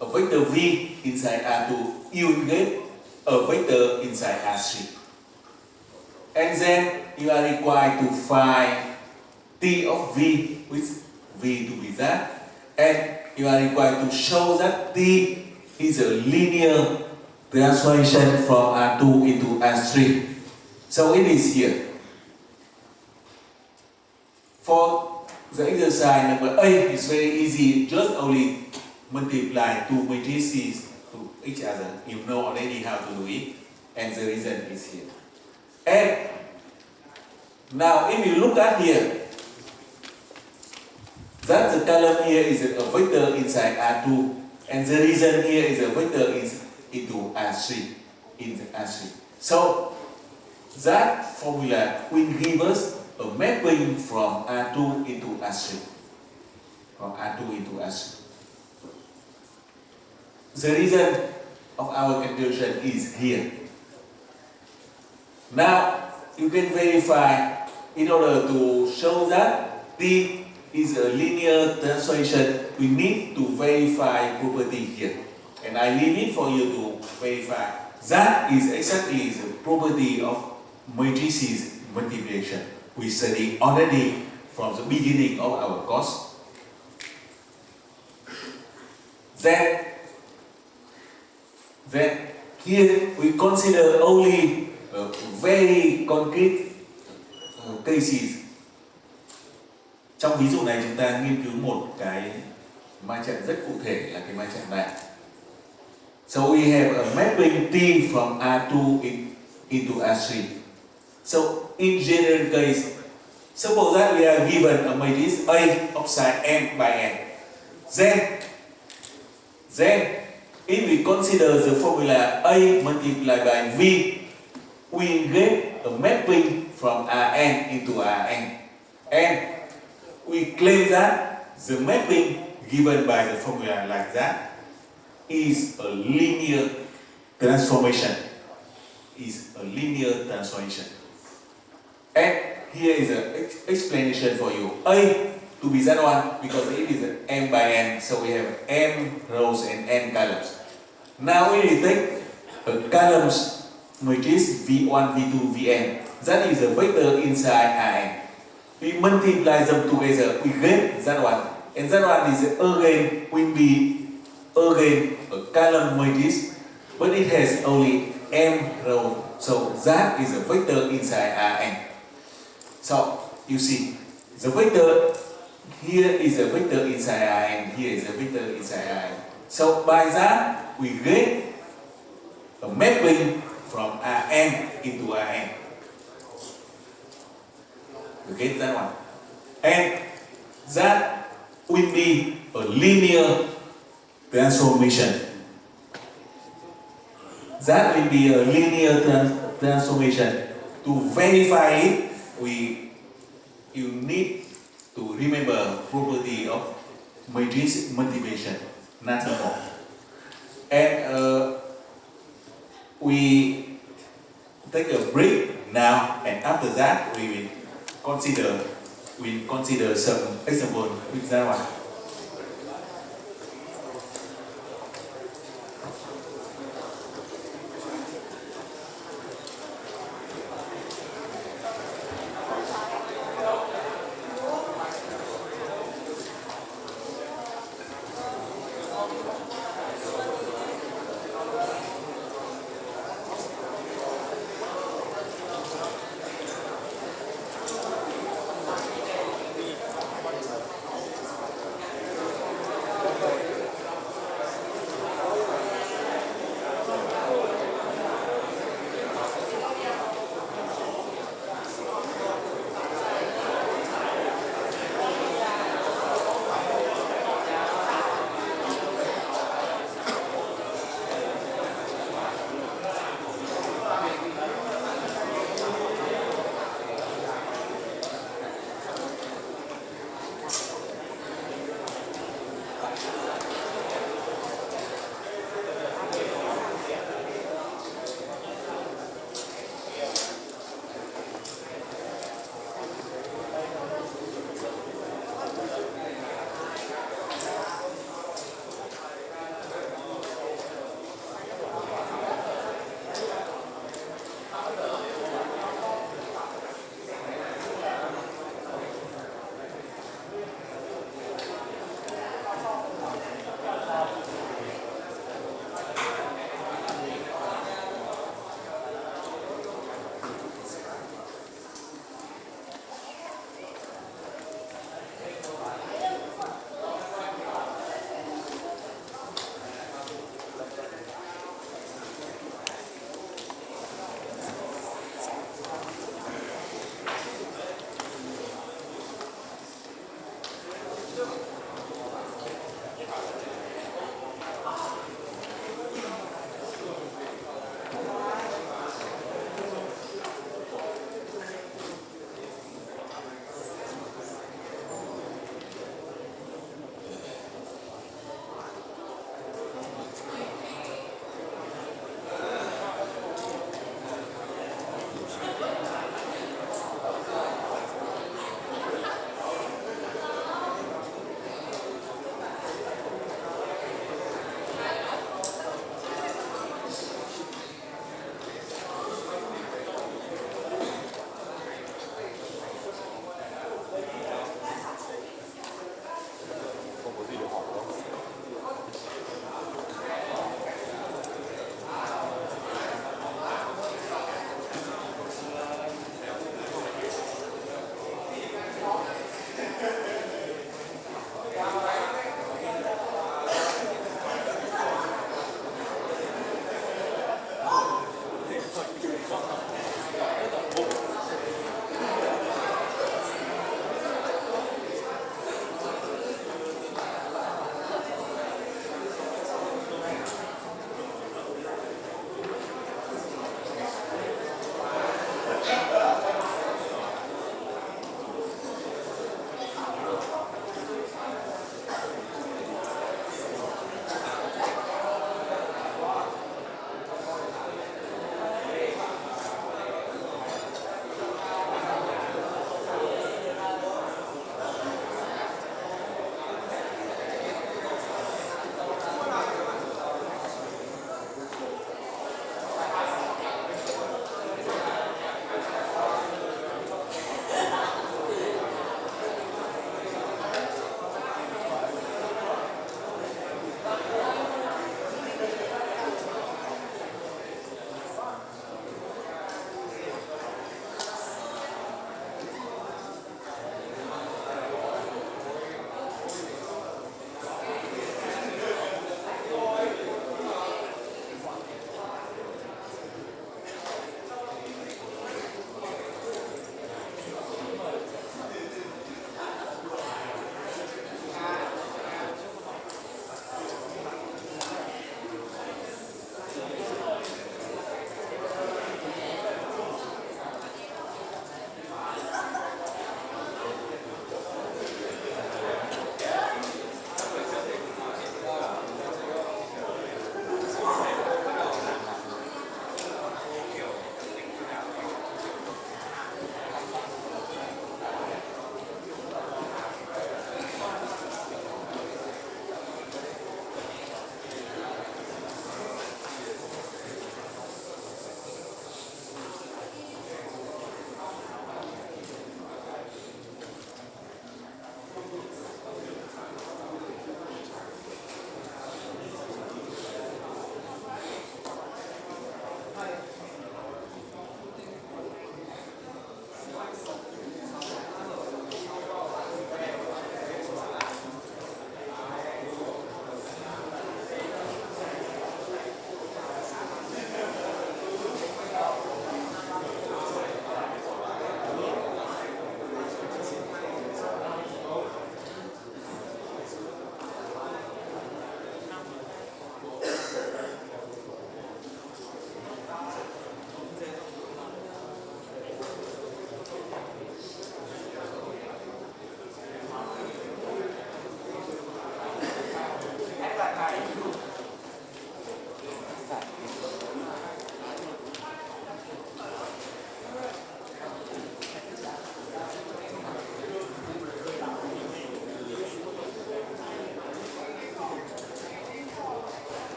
a vector V inside R2, you will get a vector inside R3. And then you are required to find T of V, with V to be that, and you are required to show that T is a linear transformation from R2 into R3. So it is here. For the exercise number 8, it's very easy, just only multiply two matrices to each other. You know already how to do it, and the reason is here. And now if you look at here, that the column here is a vector inside R2, and the reason here is a vector is into R3, in the R3. So that formula will give us a mapping from R2 into R3. From R2 into R3. The reason of our calculation is here. Now you can verify, in order to show that T is a linear transformation, we need to verify property here. And I leave it for you to verify. That is exactly the property of matrices multiplication. We studied already from the beginning of our course. Then here we consider only very concrete cases. Trong ví dụ này chúng ta nghiên cứu một cái ma trận rất cụ thể là cái ma trận này. So we have a mapping T from R2 into R3. So in general case, suppose that we are given a matrix A of sine n by n. Then if we consider the formula A multiplied by V, we get a mapping from Rn into Rn. And we claim that the mapping given by the formula like that is a linear transformation. And here is an explanation for you. A to be that one because it is m by n, so we have m rows and n columns. Now we will take a columns matrix V1, V2, Vn. That is a vector inside Rn. We multiply them together, we get that one. And that one is again will be a column matrix but it has only m row. So that is a vector inside Rn. So you see, the vector here is a vector inside Rn, here is a vector inside Rn. So by that we get a mapping from Rn into Rn. You get that one? And that will be a linear transformation. That will be a linear transformation. To verify it, you need to remember property of matrix multiplication, nothing more. And we take a break now, and after that we will consider some example with that one.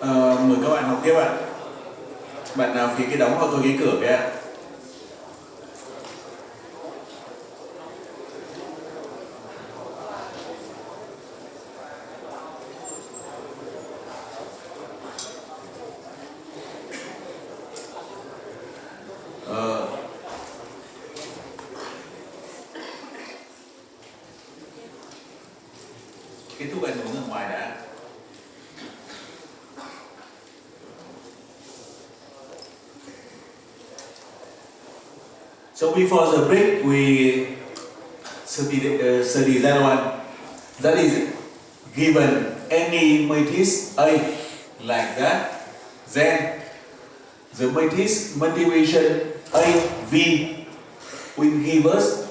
Mời các bạn học tiếp ạ. Bạn nào phía kia đóng vào tôi cái cửa kìa. Kết thúc ăn uống ở ngoài đã. So before the break, we study that one. That is given any matrix A like that. Then the matrix multiplication A V will give us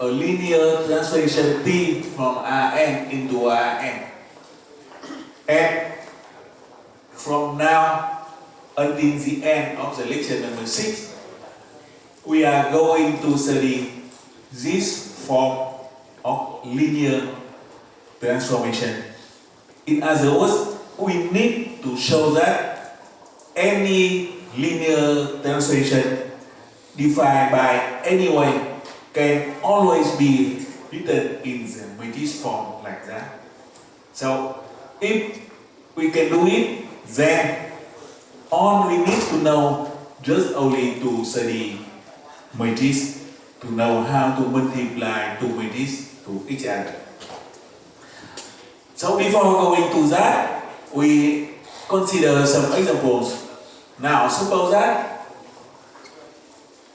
a linear transformation T from Rn into Rn. And from now until the end of the lecture number 6, we are going to study this form of linear transformation. In other words, we need to show that any linear transformation defined by any way can always be written in the matrix form like that. So, if we can do it, then all we need to know just only to study matrix, to know how to multiply two matrices to each other. So before going to that, we consider some examples. Now suppose that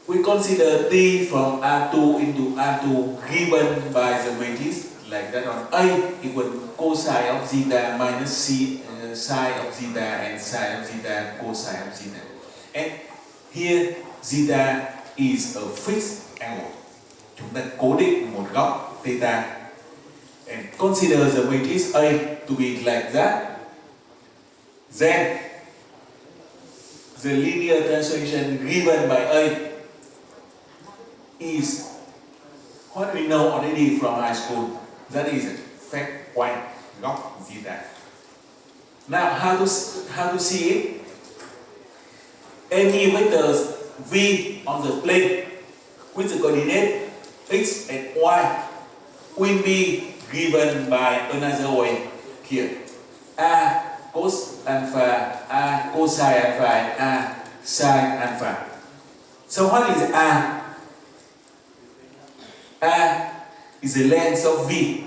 we consider T from R2 into R2 given by the matrix like that one. A equal cosine of zeta minus sine of zeta and sine of zeta cosine of zeta. And here zeta is a fixed angle. Chúng ta cố định một góc theta. And consider the matrix A to be like that. Then the linear transformation given by A is what we know already from high school. That is fact point góc zeta. Now how to see it? Any vectors V on the plane with the coordinate x and y will be given by another way here. A cos alpha, A cosine alpha, and A sine alpha. So what is A? A is the length of V,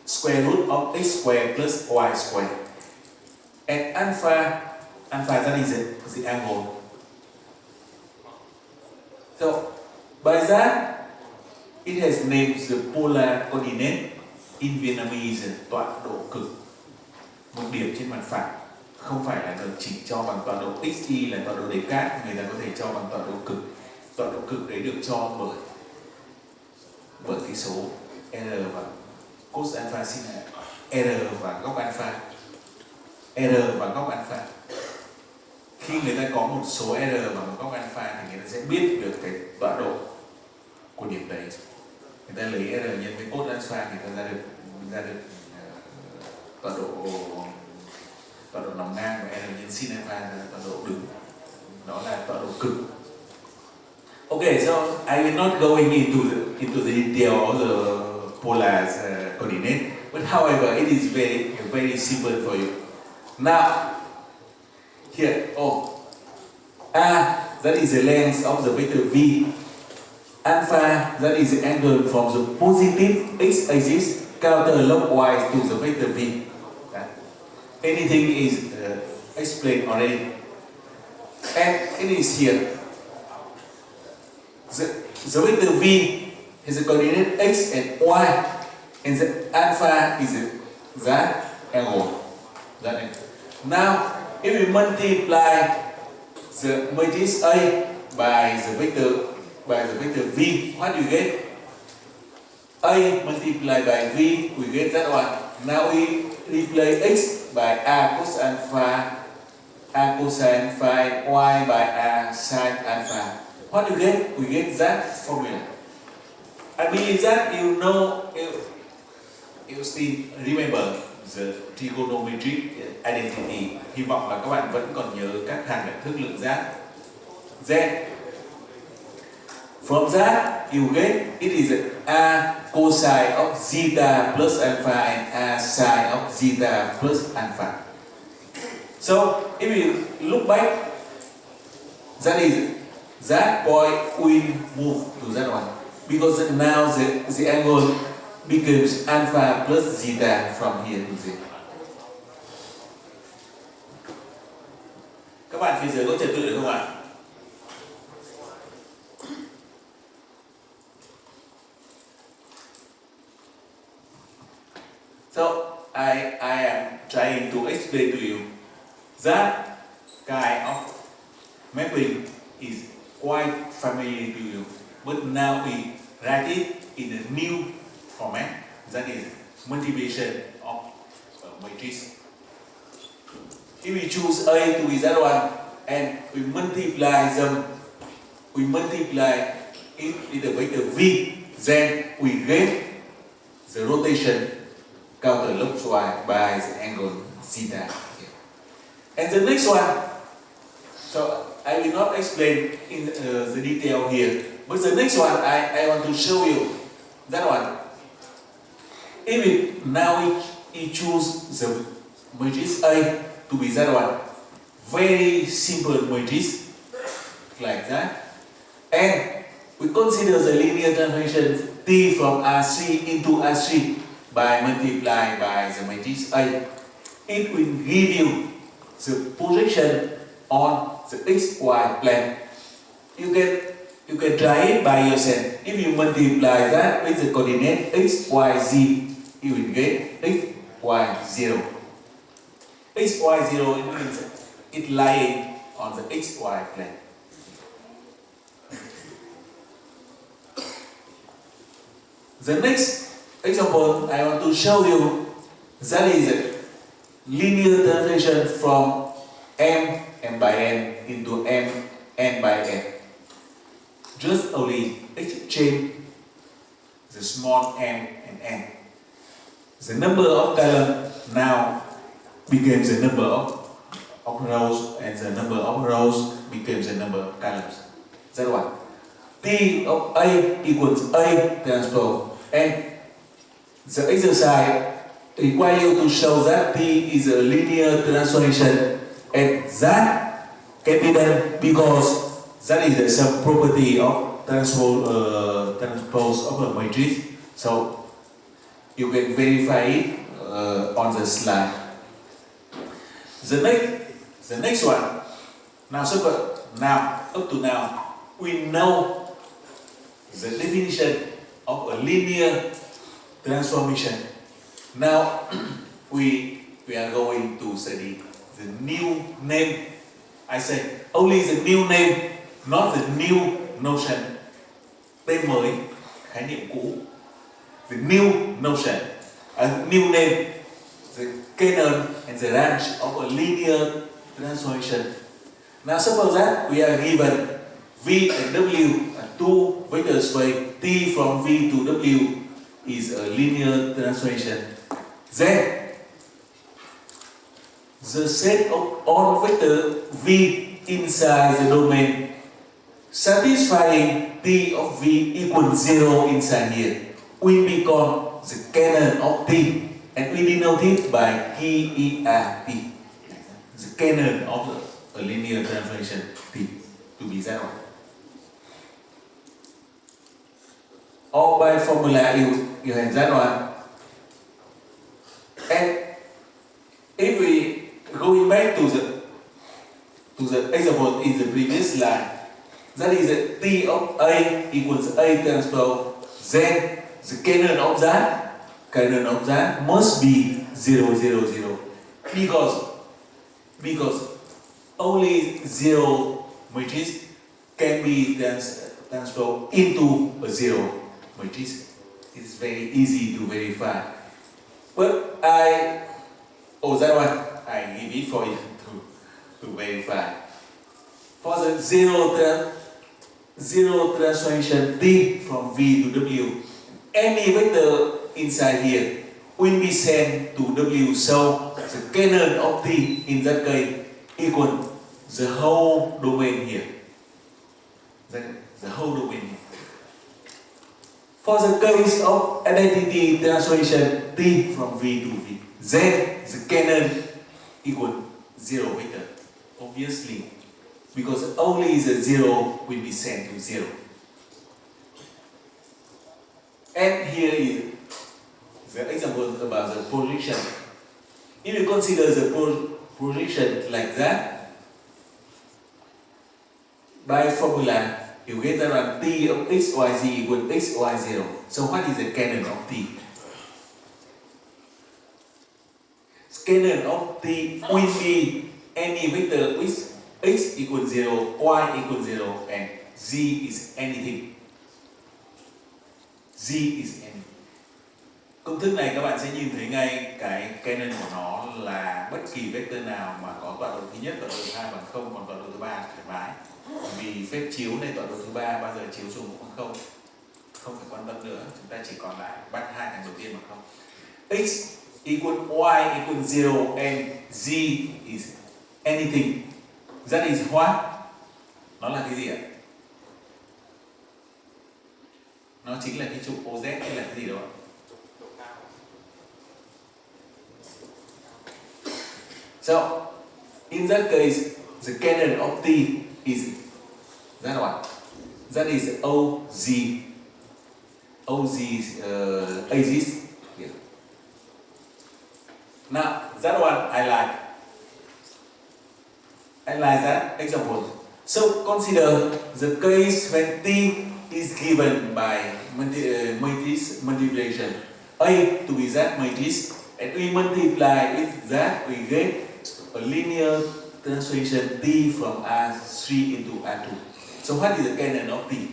square root of x squared plus y squared. And alpha that is the angle. So, by that, it has named the polar coordinate in Vietnamese tọa độ cực. Một điểm trên mặt phẳng không phải là được chỉ cho bằng tọa độ x, y là tọa độ Descartes, người ta có thể cho bằng tọa độ cực. Tọa độ cực đấy được cho bởi cái số r và cos alpha sin r và góc alpha. R và góc alpha. Khi người ta có một số r và một góc alpha thì người ta sẽ biết được cái tọa độ của điểm đấy. Người ta lấy r nhân với cos alpha thì người ta ra được tọa độ nằm ngang, và r nhân sin alpha là tọa độ đứng. Đó là tọa độ cực. Okay, so I will not going into the detail of the polar coordinate, but however, it is very simple for you. Now, here, A, that is the length of the vector V. Alpha, that is the angle from the positive x-axis counterclockwise to the vector V. Anything is explained already. And it is here. The vector V has a coordinate x and y, and the alpha is that angle. Now, if we multiply the matrix A by the vector V, what do you get? A multiplied by V, we get that one. Now we replace x by A cos alpha, A cosine alpha, y by A sine alpha. What do you get? We get that formula. I believe that you know, you still remember the trigonometric identity. Hy vọng là các bạn vẫn còn nhớ các hàm đẳng thức lượng giác. Then from that you get it is a cosine of zeta plus alpha and a sine of zeta plus alpha. So if you look back, that is that point will move to that one because now the angle becomes alpha plus zeta from here to there. Các bạn phía dưới có trật tự được không ạ? So I am trying to explain to you that kind of mapping is quite familiar to you, but now we write it in a new format, that is multiplication of a matrix. If we choose A to be that one and we multiply them, we multiply it with the vector V, then we get the rotation counterclockwise by the angle zeta here. And the next one, so I will not explain in the detail here, but the next one I want to show you that one. If we now we choose the matrix A to be that one, very simple matrix like that, and we consider the linear transformation T from R3 into R3 by multiplying by the matrix A. It will give you the projection on the xy plane. You can try it by yourself. If you multiply that with the coordinate x, y, z, you will get x, y, 0. X, y, 0 it means it lying on the x, y plane. The next example I want to show you, that is a linear transformation from m by n into n by n. Just only exchange the small m and n. The number of columns now becomes the number of rows, and the number of rows becomes the number of columns. That one. T of A equals A transpose, and the exercise requires you to show that T is a linear transformation, and that can be done because that is some property of transpose of a matrix. So you can verify it on the slide. The next one. Now up to now we know the definition of a linear transformation. Now we are going to study the new name. I say only the new name, not the new notion. Tên mới, khái niệm cũ. The new notion, a new name, the canon and the range of a linear transformation. Now suppose that we are given V and W are two vector space. T from V to W is a linear transformation. Then the set of all vector V inside the domain satisfying T of V equals 0 inside here will become the canon of T, and we denote it by KERP. The canon of a linear transformation T to be 0. Or by formula you have that one. And if we going back to the example in the previous slide, that is that T of A equals A transpose, then the canon of that must be 0, 0, 0. Because only 0 matrix can be transposed into a 0 matrix. It's very easy to verify. But that one I give it for you to verify. For the zero transformation T from V to W, any vector inside here will be sent to W. So the kernel of T in that case equal the whole domain here. The whole domain here. For the case of identity translation T from V to V, then the kernel equal 0 vector. Obviously, because only the 0 will be sent to 0. And here is the example about the projection. If you consider the projection like that, by formula, you get around T of x, y, z equal x, y, 0. So what is the kernel of T? Kernel of T will be any vector with x equals 0, y equals 0, and z is anything. Z is anything. Công thức này các bạn sẽ nhìn thấy ngay cái kernel của nó là bất kỳ vector nào mà có tọa độ thứ nhất, tọa độ thứ hai bằng 0, còn tọa độ thứ ba thoải mái. Vì phép chiếu này tọa độ thứ ba bao giờ chiếu xuống cũng bằng 0. Không phải quan tâm nữa, chúng ta chỉ còn lại bắt hai thằng đầu tiên bằng 0. X equal y equal 0 and z is anything. That is what? Nó là cái gì ạ? Nó chính là cái trục OZ hay là cái gì đó ạ? So, in that case, the kernel of T is that one. That is OZ. OZ exists here. Now, that one I like. I like that example. So, consider the case when T is given by matrix multiplication. A to be that matrix, and we multiply with that, we get a linear translation T from R3 into R2. So what is the kernel of T?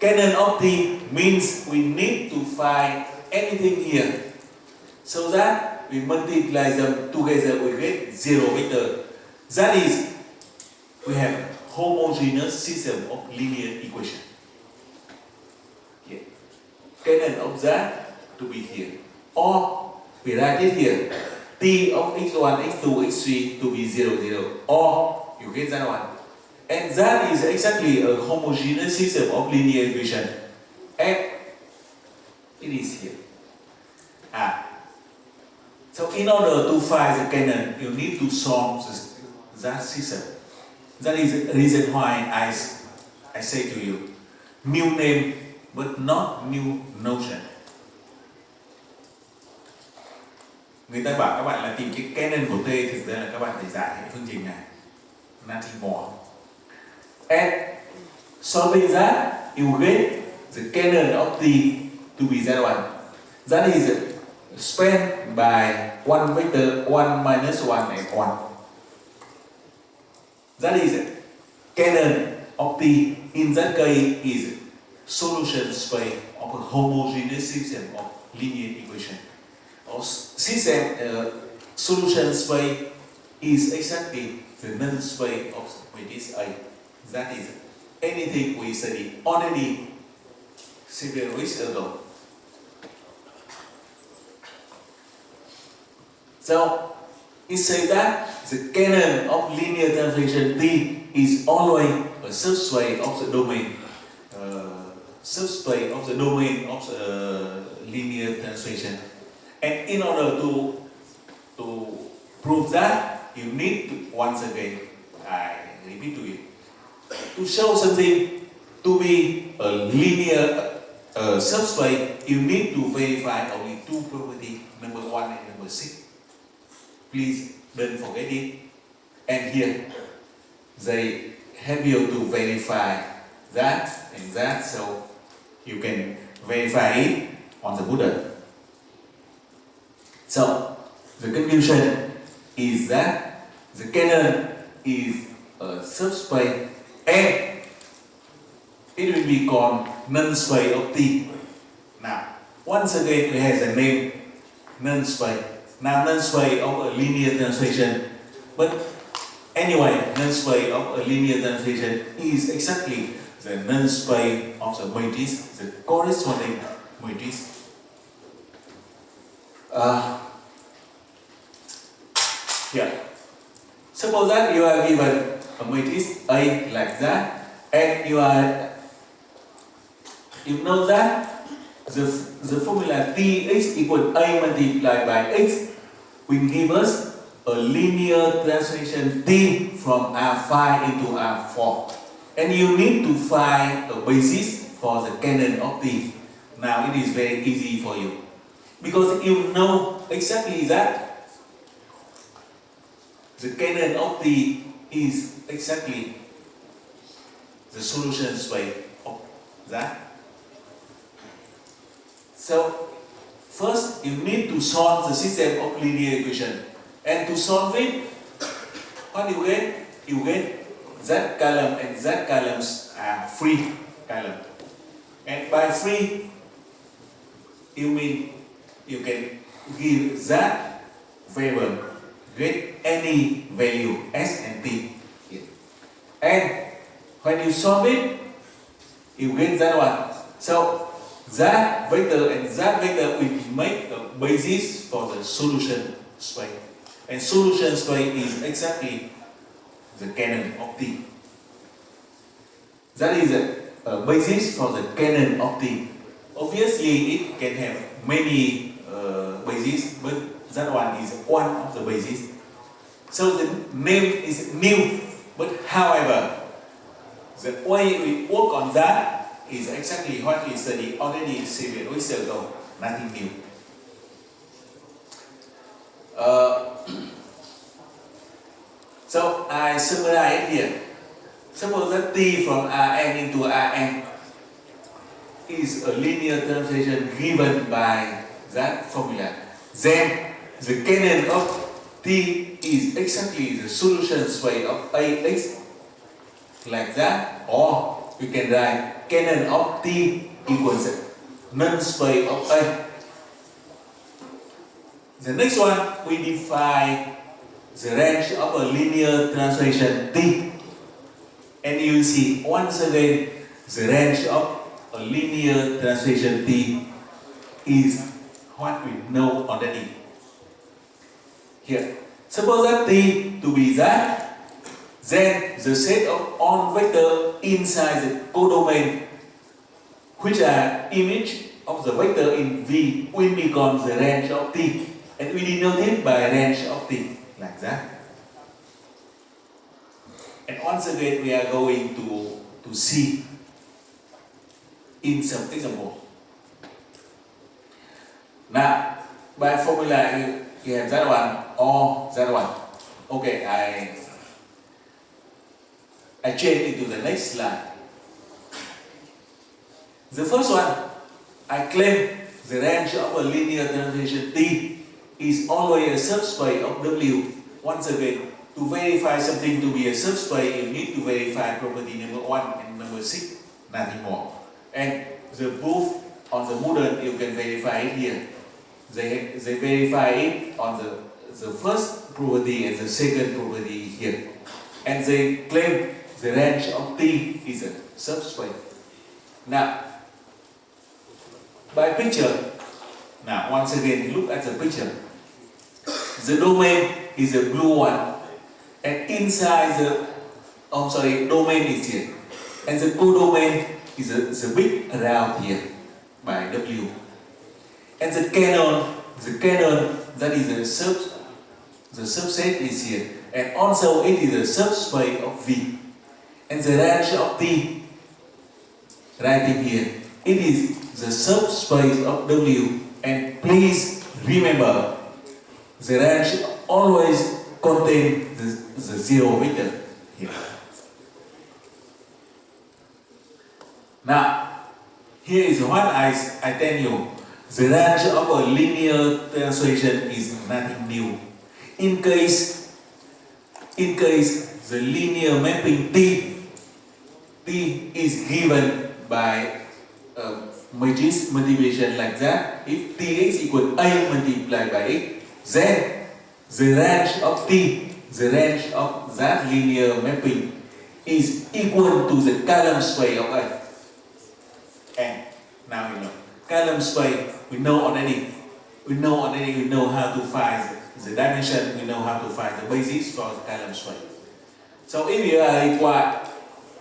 Kernel of T means we need to find anything here, so that we multiply them together, we get 0 vector. That is, we have a homogeneous system of linear equation. Okay. Kernel of that to be here. Or we write it here. T of x1, x2, x3 to be 0, 0. Or you get that one. And that is exactly a homogeneous system of linear equation. And it is here. So in order to find the kernel, you need to solve that system. That is the reason why I say to you, new name but not new notion. Người ta bảo các bạn là tìm cái kernel của T, thực ra là các bạn phải giải cái phương trình này. Nothing more. And solving that, you get the kernel of T to be that one. That is spanned by one vector 1 minus 1 and 1. That is kernel of T in that case is solution space of a homogeneous system of linear equation. Or system solution space is exactly the null space of matrix A. That is anything we studied already several weeks ago. So it says that the kernel of linear translation T is always a subspace of the domain. Subspace of the domain of the linear translation. And in order to prove that, you need to, once again, I repeat to you, to show something to be a linear subspace, you need to verify only two properties, number 1 and number 6. Please don't forget it. And here, they help you to verify that and that, so you can verify it on the Buddha. So, the conclusion is that the kernel is a subspace and it will be called null space of T. Now, once again, it has a name, null space. Now, null space of a linear translation. But anyway, null space of a linear translation is exactly the null space of the matrix, the corresponding matrix. Uh, here. Suppose that you are given a matrix A like that, and you know that the formula Tx equal A multiplied by x will give us a linear transformation T from R5 into R4. And you need to find a basis for the canon of T. Now it is very easy for you. Because you know exactly that the canon of T is exactly the solution space of that. So first you need to solve the system of linear equation. And to solve it, what you get? You get Z column and Z columns are free column. And by free, you mean you can give Z variable, get any value S and T. And when you solve it, you get that one. So Z vector and Z vector will make a basis for the solution space. And solution space is exactly the canon of T. That is a basis for the canon of T. Obviously, it can have many bases, but that one is one of the bases. So the name is new, but however, the way we work on that is exactly what we studied already 7 weeks ago, nothing new. So I summarize here. Suppose that T from Rn into Rn is a linear transformation given by that formula. Then the canon of T is exactly the solution space of Ax like that, or we can write canon of T equals null space of A. The next one, we define the range of a linear transformation T. And you see once again the range of a linear transformation T is what we know already. Here, suppose that T to be that, then the set of all vector inside the codomain, which are image of the vector in V, will become the range of T. And we denote it by range of T, like that. And once again, we are going to see in some example. Now, by formula, you have that one or that one. Okay, I change it to the next slide. The first one, I claim the range of a linear transformation T is always a subspace of W. Once again, to verify something to be a subspace, you need to verify property number 1 and number 6, nothing more. And the proof on the Moodle, you can verify it here. They verify it on the first property and the second property here. And they claim the range of T is a subspace. Now, by picture, now once again, look at the picture. The domain is a blue one, and inside domain is here, and the codomain is the big around here by W, and the canon that is the subset is here, and also it is a subspace of V, and the range of T, writing here, it is the subspace of W, and please remember, the range always contains the zero vector here. Now, here is what I tell you. The range of a linear transformation is nothing new. In case the linear mapping T is given by matrix multiplication like that. If Tx equal A multiplied by x, then the range of T, the range of that linear mapping is equal to the column space of A. And now you know. Column space, we know already. we know already, we know how to find the dimension, we know how to find the basis for the column sway. So if you are required,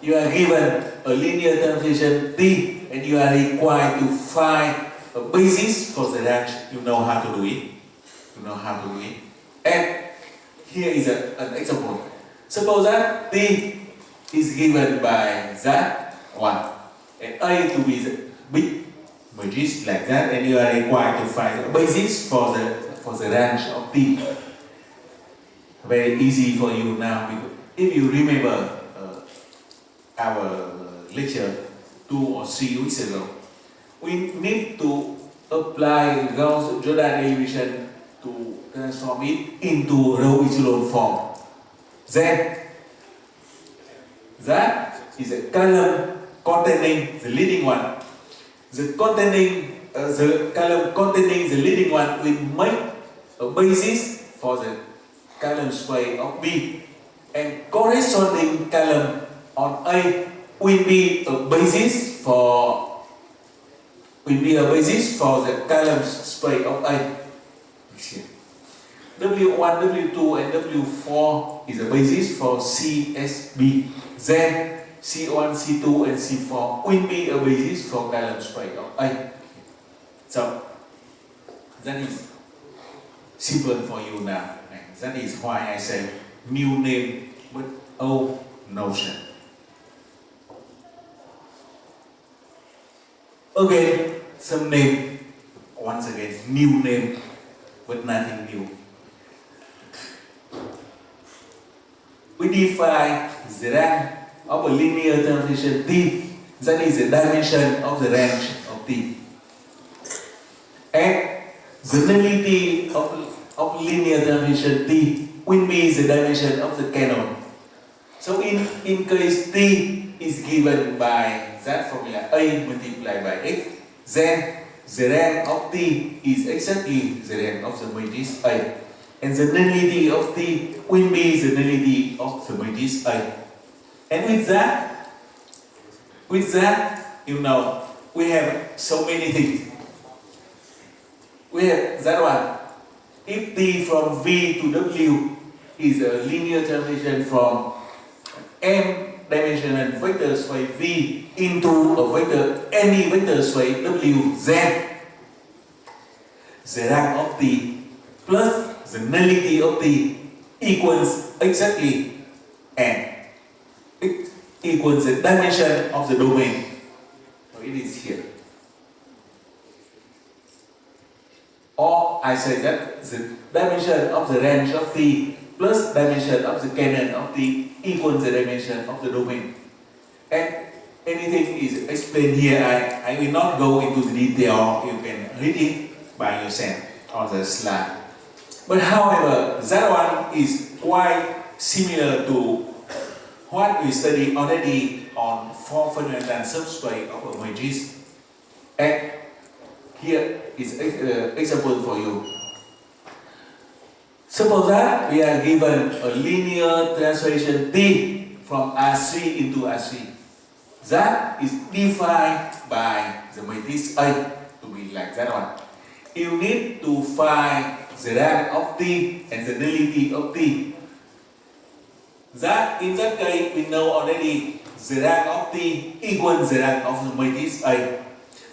you are given a linear transition T and you are required to find a basis for the range, you know how to do it. You know how to do it. And here is an example. Suppose that T is given by Z1 and A to be the big matrix like that, and you are required to find a basis for the range of T. Very easy for you now, because if you remember our lecture 2 or 3 weeks ago, we need to apply Gauss-Jordan elimination to transform it into row echelon form. Then that is a column containing the leading one. The column containing the leading one will make a basis for the column sway of B, and corresponding column on A will be a basis for the column sway of A. W1, W2 and W4 is a basis for CSB. Then C1, C2 and C4 will be a basis for column sway of A. So that is simple for you now. And that is why I say new name with old notion. Again, some name, once again, new name with nothing new. We define the rank of a linear transition T, that is the dimension of the range of T. And the nullity of linear transition T will be the dimension of the canon. So in case T is given by that formula A multiplied by X, then the rank of T is exactly the rank of the matrix A. And the nullity of T will be the nullity of the matrix A. And with that, you know, we have so many things. We have that one. If T from V to W is a linear transition from M dimensional vector sway V into a vector, any vector sway W, then the rank of T plus the nullity of T equals exactly N. It equals the dimension of the domain. So it is here. Or I say that the dimension of the range of T plus dimension of the canon of T equals the dimension of the domain. And anything is explained here. I will not go into the detail. You can read it by yourself on the slide. But however, that one is quite similar to what we studied already on 4 fundamental substrate of a matrix. And here is an example for you. Suppose that we are given a linear translation T from R3 into R3. That is defined by the matrix A to be like that one. You need to find the rank of T and the nullity of T. That in that case we know already the rank of T equals the rank of the matrix A.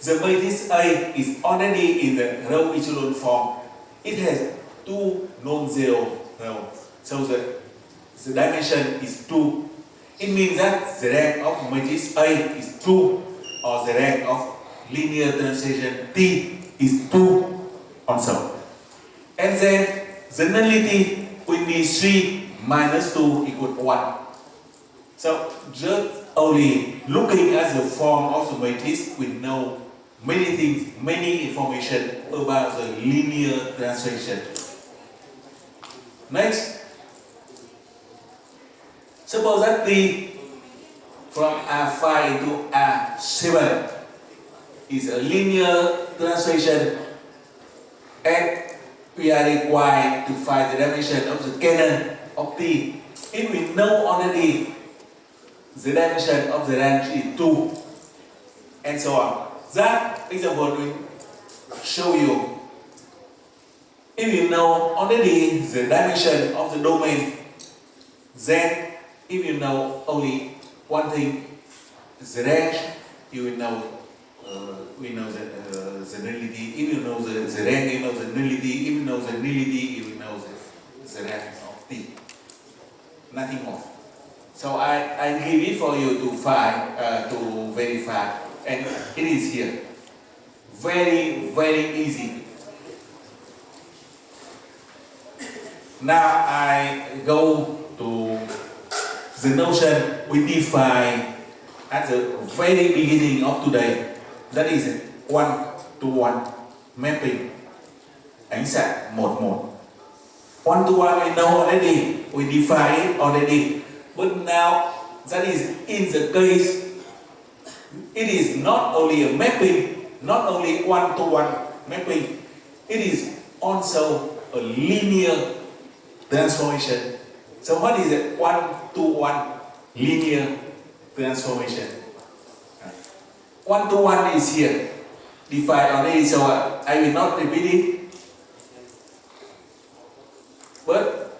The matrix A is already in the row echelon form. It has 2 non-zero rows. So the dimension is 2. It means that the rank of matrix A is 2, or the rank of linear translation T is 2 also. And then the nullity will be 3 minus 2 equal 1. So just only looking at the form of the matrix, we know many things, many information about the linear translation. Next, suppose that T from R5 into R7 is a linear translation, and we are required to find the dimension of the canon of T. If we know already the dimension of the range is 2, and so on. That example will show you If you know already the dimension of the domain, then if you know only one thing, the range, you will know we know the nullity. If you know the rank, you know the nullity. If you know the nullity, you will know the rank of T. Nothing more. So I give it for you to find, to verify, and it is here. Very, very easy. Now I go to the notion we define at the very beginning of today. That is one-to-one mapping. Ánh xạ 1:1. One-to-one we know already. We define it already. But now that is in the case. It is not only a mapping, not only one-to-one mapping. It is also a linear transformation. So what is a one-to-one linear transformation? One-to-one is here, defined already, so I will not repeat it. But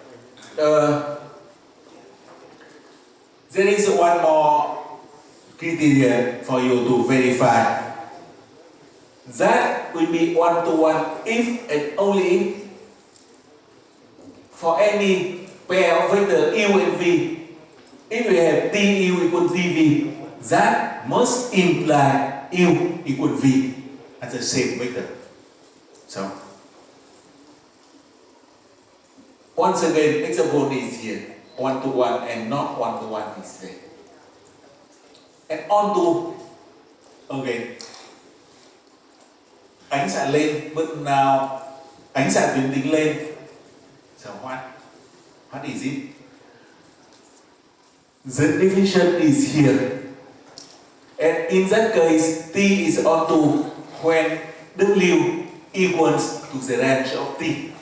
there is one more criteria for you to verify. That will be one-to-one if and only if for any pair of vector u and v, if we have t u equal tv, that must imply u equal v as the same vector. So, once again, example is here, one-to-one and not one-to-one is there. And on to, again, ánh xạ lên, but now, ánh xạ tuyến tính lên. So what is it? The definition is here. And in that case, T is onto when W equals to the range of T.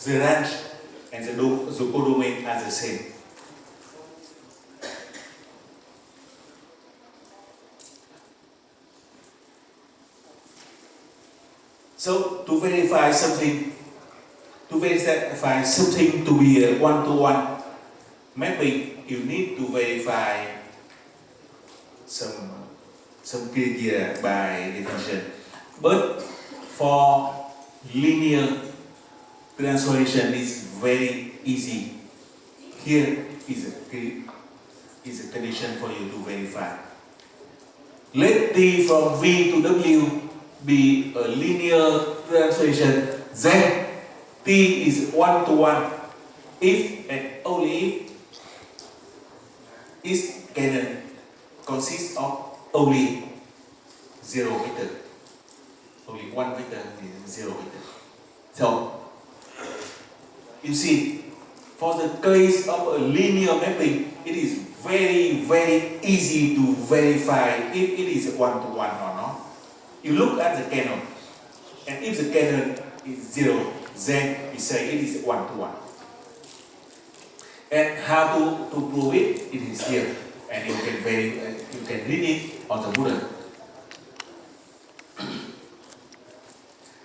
The range and the codomain are the same. So to verify something to be a one-to-one mapping, you need to verify some criteria by definition. But for linear transformation, it's very easy. Here is a condition for you to verify. Let T from V to W be a linear transformation. Then T is one-to-one if and only if its canon consists of only zero vector. Only one vector is zero vector. So, you see, for the case of a linear mapping, it is very, very easy to verify if it is one-to-one or not. You look at the canon, and if the canon is zero, then we say it is one-to-one. And how to prove it? It is here, and you can read it on the Buddha.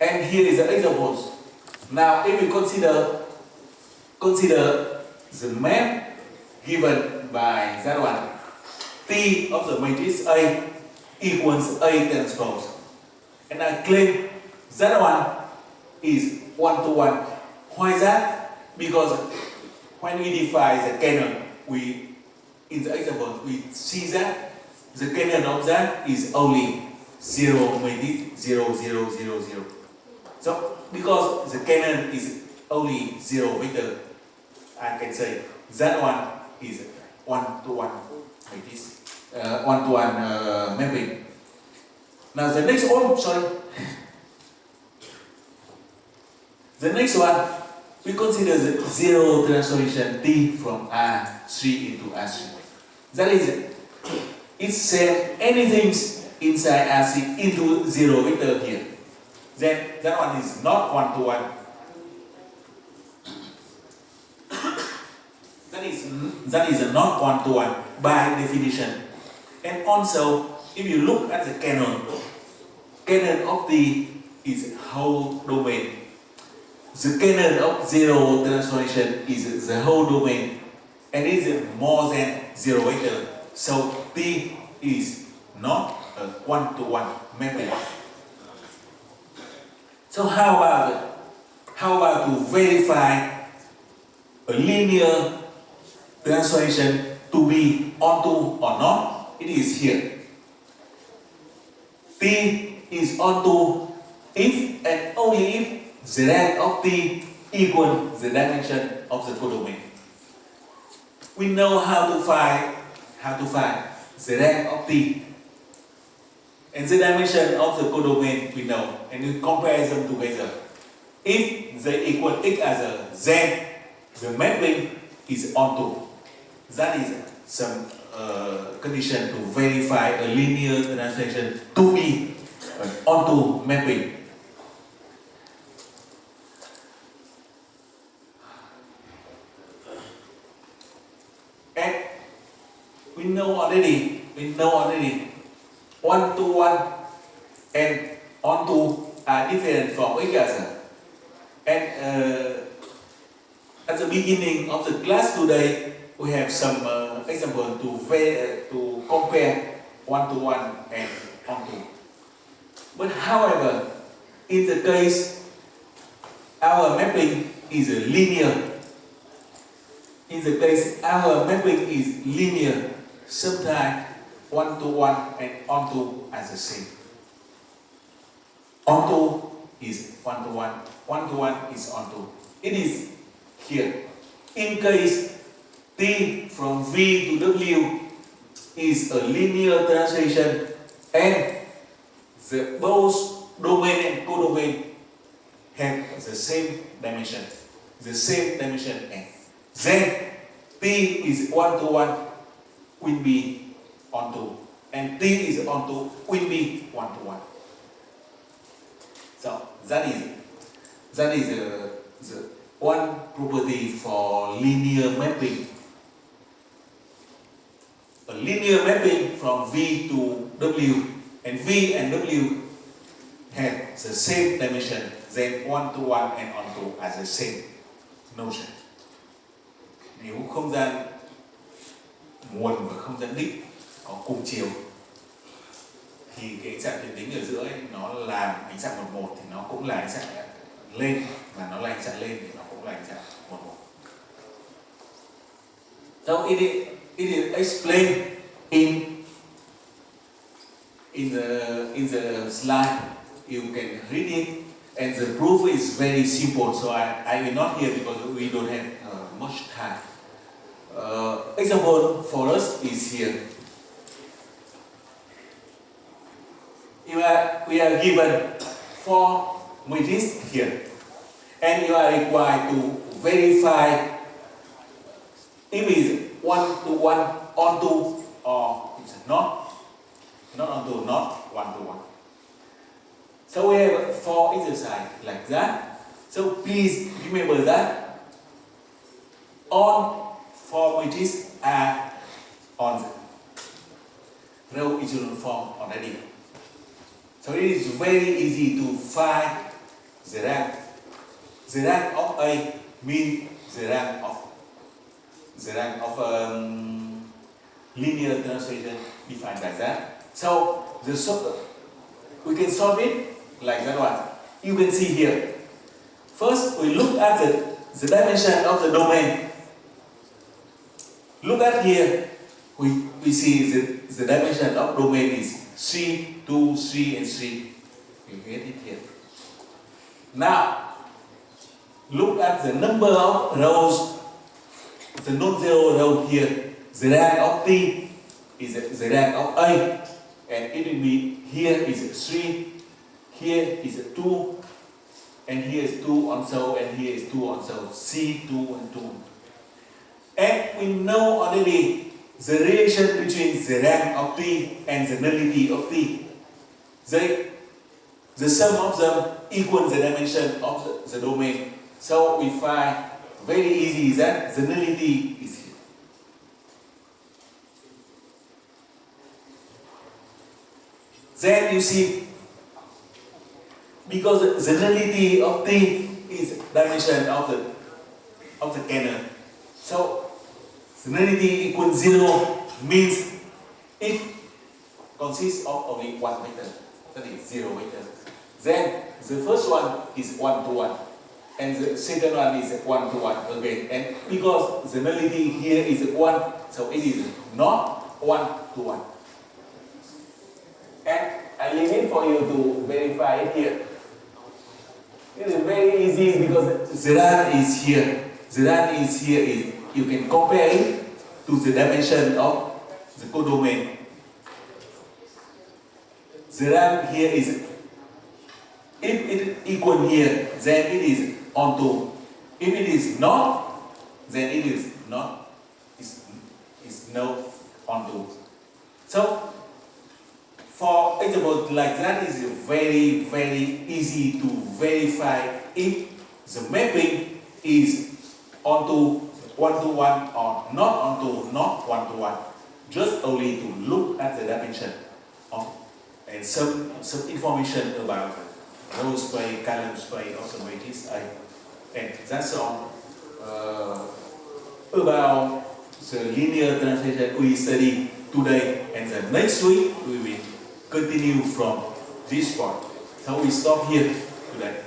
And here is the examples. Now, if we consider the map given by that one, T of the matrix A equals A transpose, and I claim that one is one-to-one. Why is that? Because when we define the canon, in the example, we see that the canon of that is only 0, matrix 0, 0, 0, 0. So, because the canon is only 0 vector, I can say that one is one-to-one matrix, one-to-one mapping. Now the next one, the next one, we consider the zero transformation T from R3 into R3. That is, it sends anything inside R3 into zero vector here. Then that one is not one-to-one. That is not one-to-one by definition. And also, if you look at the canon of T is whole domain. the kernel of zero transformation is the whole domain and is more than 0 vector. So T is not a one-to-one mapping. So how about to verify a linear transformation to be onto or not? It is here. T is onto if and only if the rank of T equals the dimension of the codomain. We know how to find the rank of T. And the dimension of the codomain we know, and we compare them together. If they equal each other, then the mapping is onto. That is some condition to verify a linear transformation to be onto mapping. And we know already one-to-one and onto are different from each other. And at the beginning of the class today, we have some example to compare one-to-one and onto. But however, in the case our mapping is linear. In the case our mapping is linear, sometimes one-to-one and onto are the same. Onto is one-to-one, one-to-one is onto. It is here. In case T from V to W is a linear translation and the both domain and codomain have the same dimension n. Then T is one-to-one will be onto, and T is onto will be one-to-one. So that is the one property for linear mapping. A linear mapping from V to W, and V and W have the same dimension, then one-to-one and onto are the same notion. Nếu không gian nguồn và không gian đích có cùng chiều thì cái ánh sáng tuyến tính ở giữa ấy, nó làm ánh sáng một thì nó cũng là ánh sáng lên, và nó là ánh sáng lên thì nó cũng là ánh sáng một. So it is explained in the slide. You can read it, and the proof is very simple. So I will not here because we don't have much time. Example for us is here. We are given 4 matrices here, and you are required to verify if it is one-to-one onto or it's not onto, not one-to-one. So we have 4 exercises like that. So please remember that all 4 matrices are on the row echelon form already. So it is very easy to find the rank. The rank of A means the rank of linear translation defined by that. So we can solve it like that one. You can see here. First, we look at the dimension of the domain. Look at here. We see the dimension of domain is 3, 2, 3, and 3. You get it here. Now, look at the number of rows, the non-zero row here. The rank of T is the rank of A, and it will be here is 3, here is 2, and here is 2 also, and here is 2 also. C, 2, and 2. And we know already the relation between the rank of T and the nullity of T. The sum of them equals the dimension of the domain. So we find very easy that the nullity is here. Then you see, because the nullity of T is dimension of the cannon. So the nullity equals 0 means it consists of only one vector, that is 0 vector. Then the first one is 1 to 1, and the second one is 1 to 1 again. And because the nullity here is 1, so it is not 1 to 1. And I leave it for you to verify it here. It is very easy because Zeran is here. Zeran is here. You can compare it to the dimension of the codomain. Zeran here is, if it is equal here, then it is onto. If it is not, then it is not. Is no onto. So for example like that is very, very easy to verify if the mapping is onto 1 to 1 or not onto not 1 to 1. Just only to look at the dimension of, and some information about row space, column space, also matrix A. And that's all about the linear translation we study today, and the next week we will continue from this point. So we stop here today.